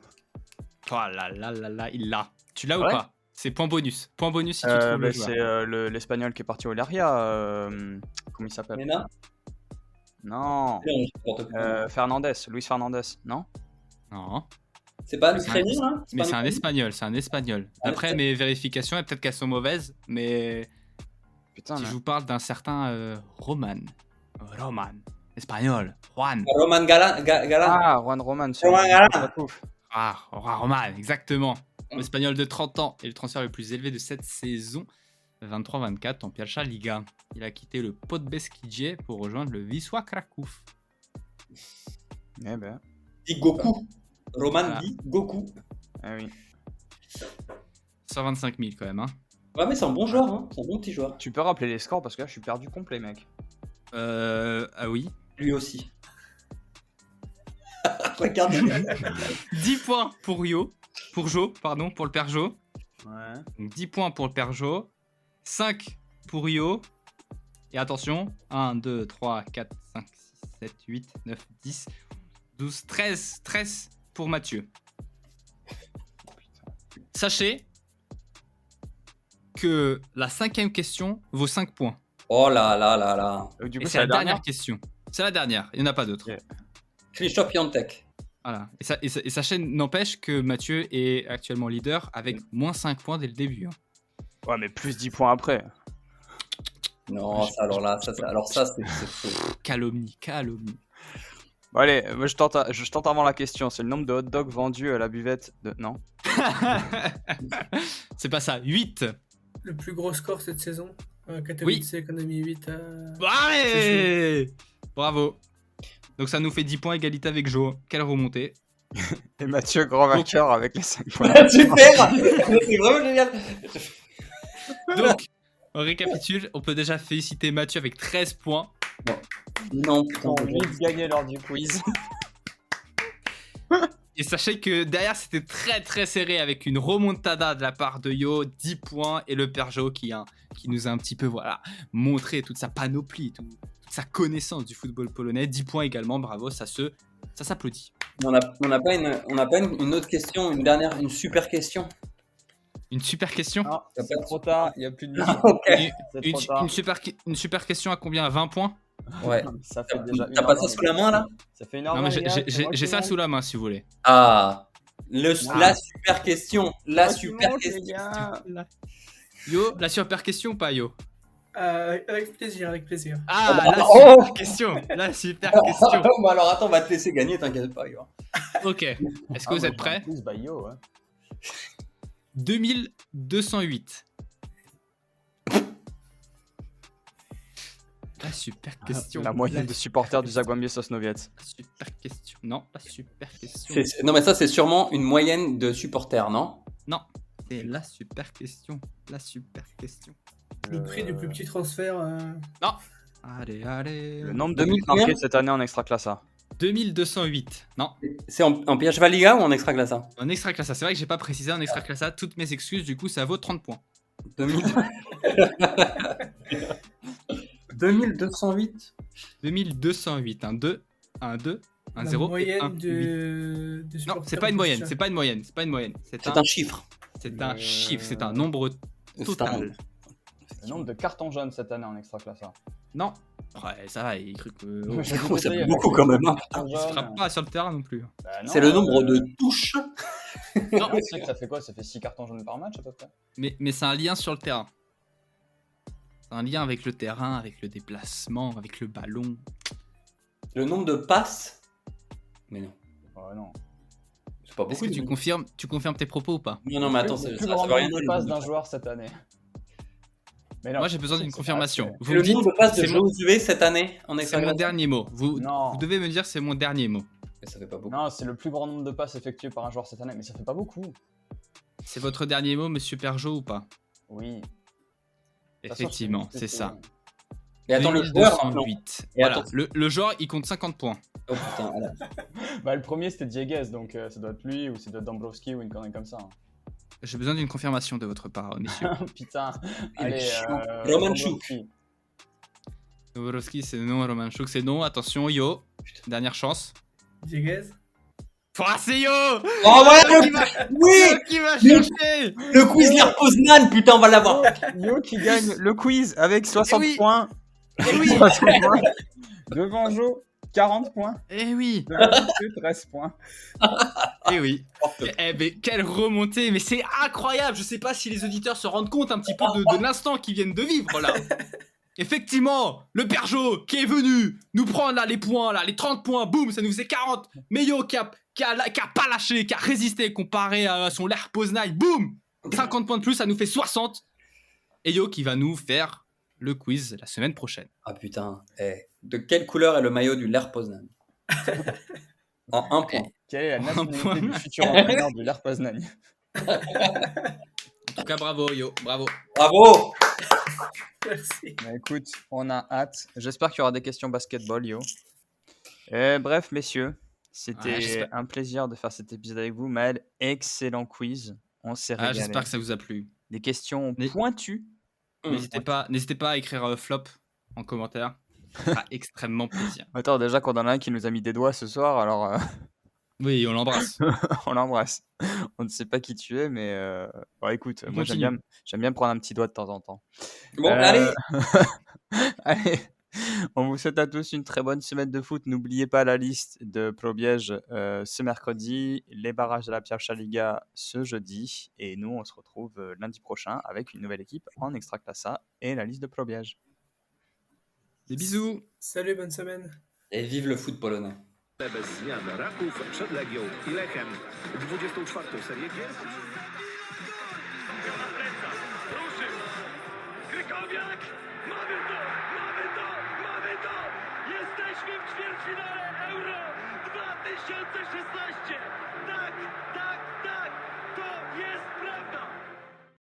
Oh là là là là, il l'a. Tu l'as ou Ouais. pas? C'est point bonus. Point bonus si tu trouves le joueur. C'est l'Espagnol qui est parti au Leria. Comment il s'appelle? Mena. Non. N'importe quoi. Fernandez, Luis Fernandez, non? Non. C'est pas C'est un- l'Ukrainien, hein? Mais pas c'est un l'Ukrainien espagnol, c'est un espagnol. Un Après mes vérifications, et peut-être qu'elles sont mauvaises, mais Putain, si mais- je vous parle d'un certain Roman. Roman. Espagnol. Juan. Roman Galan. Ah, Juan Roman. sur Juan le- Galan. Ouf. Ah, Roman, exactement. L'espagnol de 30 ans est le transfert le plus élevé de cette saison. 23-24 en Pialcha Liga. Il a quitté le Podbeskidzie pour rejoindre le Wisła Kraków. Eh ben, Dit Goku. Roman Voilà. dit Goku. ah oui. 125 000 quand même. Hein. Ouais, mais c'est un bon joueur, hein. C'est un bon petit joueur. Tu peux rappeler les scores parce que là, je suis perdu complet, mec. Ah oui. Lui aussi. Regarde. 10 points pour Jo. Pour Jo, pardon, pour le père Jo. Ouais. Donc 10 points pour le père Jo. 5 pour Rio. Et attention, 1, 2, 3, 4, 5, 6, 7, 8, 9, 10, 12, 13. 13 pour Mathieu. Sachez que la 5e question vaut 5 points. Oh là là là là. Du Et coup, c'est la dernière question. C'est la dernière, il n'y en a pas d'autre. Ok. Krzysztof Piątek. Voilà. Et sachez, n'empêche que Mathieu est actuellement leader avec moins 5 points dès le début. Hein. Ouais, mais plus 10 points après. Non, ça, alors là, ça, c'est faux. Calomnie, calomnie. Bon, allez, moi, je tente avant la question. C'est le nombre de hot dogs vendus à la buvette de. Non. C'est pas ça, 8. Le plus gros score cette saison. Katowice, Oui. qu'on a mis 8 à... Ouais. Bravo. Donc ça nous fait 10 points égalité avec Jo. Quelle remontée. Et Mathieu, grand vainqueur avec les 5 points. Super. C'est vraiment génial. Donc, on récapitule. On peut déjà féliciter Mathieu avec 13 points. Non, Ils putain. ont vite gagné lors du quiz. Et sachez que derrière, c'était très très serré avec une remontada de la part de Yo, 10 points, et le père Jo qui nous a un petit peu voilà, montré toute sa panoplie, toute sa connaissance du football polonais. 10 points également, bravo, ça s'applaudit. On n'a pas une autre question, une super question. Une super question. Ah, c'est trop tard, il n'y a plus de Ok. C'est trop tard. Une super question à combien? À 20 points? Ouais. Ça fait déjà T'as pas ça sous la main là? Ça fait une Non, heure. mais j'ai ça sous la main si vous voulez. Ah. La super question. La super question. Yo, la super question ou pas, Yo? Avec plaisir, avec plaisir. Ah, bah, la oh super question. La super question. Bon, alors attends, on va te laisser gagner, t'inquiète pas. Yo. Ok. Est-ce que vous êtes prêts? Plus by Yo, ouais. 2208. La super question. La moyenne de supporters du Zagłębie Sosnowiec. La super question. Non, la super question. Non, mais ça, c'est sûrement une moyenne de supporters, non? Non, c'est la super question. La super question. Le prix du plus petit transfert. Non. Allez, allez. Le nombre de buts 2000 combien marqués cette année en Extraclassa. 2208. Non, C'est en PHV Liga ou en Extraclassa? en extraclassa. C'est vrai que j'ai pas précisé en extraclassa. Toutes mes excuses, du coup, ça vaut 30 points. 2208. 2208. Un 2, un 2, un La 0. moyenne un 8. de Non, supporters c'est pas une du moyenne. chat. C'est pas une moyenne. C'est pas une moyenne. C'est un chiffre. C'est un chiffre. C'est un nombre total. Le nombre de cartons jaunes cette année en Extraclassa. Non. Ouais, ça va. Il cru que. Je vais Oh, ça essayer fait avec beaucoup quand même. Hein. cartons Il se jaunes. frappe pas sur le terrain non plus. Bah non, C'est le nombre de touches. Non, Tu sais que ça fait quoi? Ça fait 6 cartons jaunes par match à peu près. mais c'est un lien sur le terrain. C'est un lien avec le terrain, avec le déplacement, avec le ballon. Le nombre de passes. Mais non, Ouais, non. c'est pas Est-ce beaucoup. que tu confirmes tes propos ou pas? Non, mais attends, Le ça plus ça grand veut rien nombre dire. de passes d'un joueur cette année. Mais non, Moi, j'ai besoin c'est d'une pas confirmation. assez. Vous Le me dites, nombre de passes de c'est mon- Josué cette année en c'est mon Extraclassa. dernier mot. Vous Non. devez me dire c'est mon dernier mot. Mais ça fait pas beaucoup. Non, c'est le plus grand nombre de passes effectuées par un joueur cette année, mais ça fait pas beaucoup. C'est votre dernier mot, monsieur Perjo, ou pas? Oui. Effectivement, c'est ça. Et attends, le joueur. non. 2208. Et Voilà. attends. Le joueur, il compte 50 points. Oh putain, alors. Bah, le premier c'était Dieguez, donc ça doit être lui, ou c'est de Dombrovski, ou une connerie comme ça. hein. J'ai besoin d'une confirmation de votre part, messieurs. Putain. Il est Allez, chiant. Roman Dombrovski. Novorowski, c'est non. Roman Chouk, c'est non. Attention, Yo. Dernière chance. Dieguez. Ah, c'est Yo! Oh voilà Oui! Oui, Qui va chercher? le quiz Lire Poznan, putain, on va l'avoir. Yo qui gagne le quiz avec 60 oui. points. Eh oui! 60 points. Devant Jo. 40 points. Eh oui, 13 points. eh oui. Mais quelle remontée, mais c'est incroyable. Je sais pas si les auditeurs se rendent compte un petit peu de l'instant qu'ils viennent de vivre là. Effectivement, le Perjo qui est venu nous prendre là les points, là, les 30 points, boum, ça nous faisait 40. Mais Yo qui a pas lâché, qui a résisté comparé à son Lerch Poznań, boum, 50 points de plus, ça nous fait 60. Et Yo qui va nous faire le quiz la semaine prochaine. Ah putain, de quelle couleur est le maillot du Lerch Poznań? En un point. Quelle est la point. nationalité du futur entraîneur de Lerch Poznań? En tout cas, bravo Yo, bravo. Bravo! Merci. Bah, écoute, on a hâte. J'espère qu'il y aura des questions basketball, Yo. Bref, messieurs, c'était Ouais, j'espère. un plaisir de faire cet épisode avec vous. Maël, excellent quiz. On s'est régalé. J'espère que ça vous a plu. Des questions Mais- pointues. N'hésitez pas à écrire flop en commentaire. Ça fera extrêmement plaisir. Attends, déjà qu'on en a un qui nous a mis des doigts ce soir, alors Oui, on l'embrasse. on l'embrasse. On ne sait pas qui tu es, mais bon, écoute, On moi continue. j'aime bien prendre un petit doigt de temps en temps. Bon, Euh, allez! Allez, on vous souhaite à tous une très bonne semaine de foot. N'oubliez pas la liste de Pro-Biège ce mercredi, les barrages de la Pierwsza Liga ce jeudi, et nous on se retrouve lundi prochain avec une nouvelle équipe en Ekstraklasa et la liste de Pro-Biège. Des bisous. Salut, bonne semaine. Et vive le foot polonais. Bez zmian Raków przed Legią i Lechem. 24. serię gier. Na plecach, ruszył. Krykowiak, mamy to, mamy to, mamy to. Jesteśmy w ćwierćfinale Euro 2016. Tak,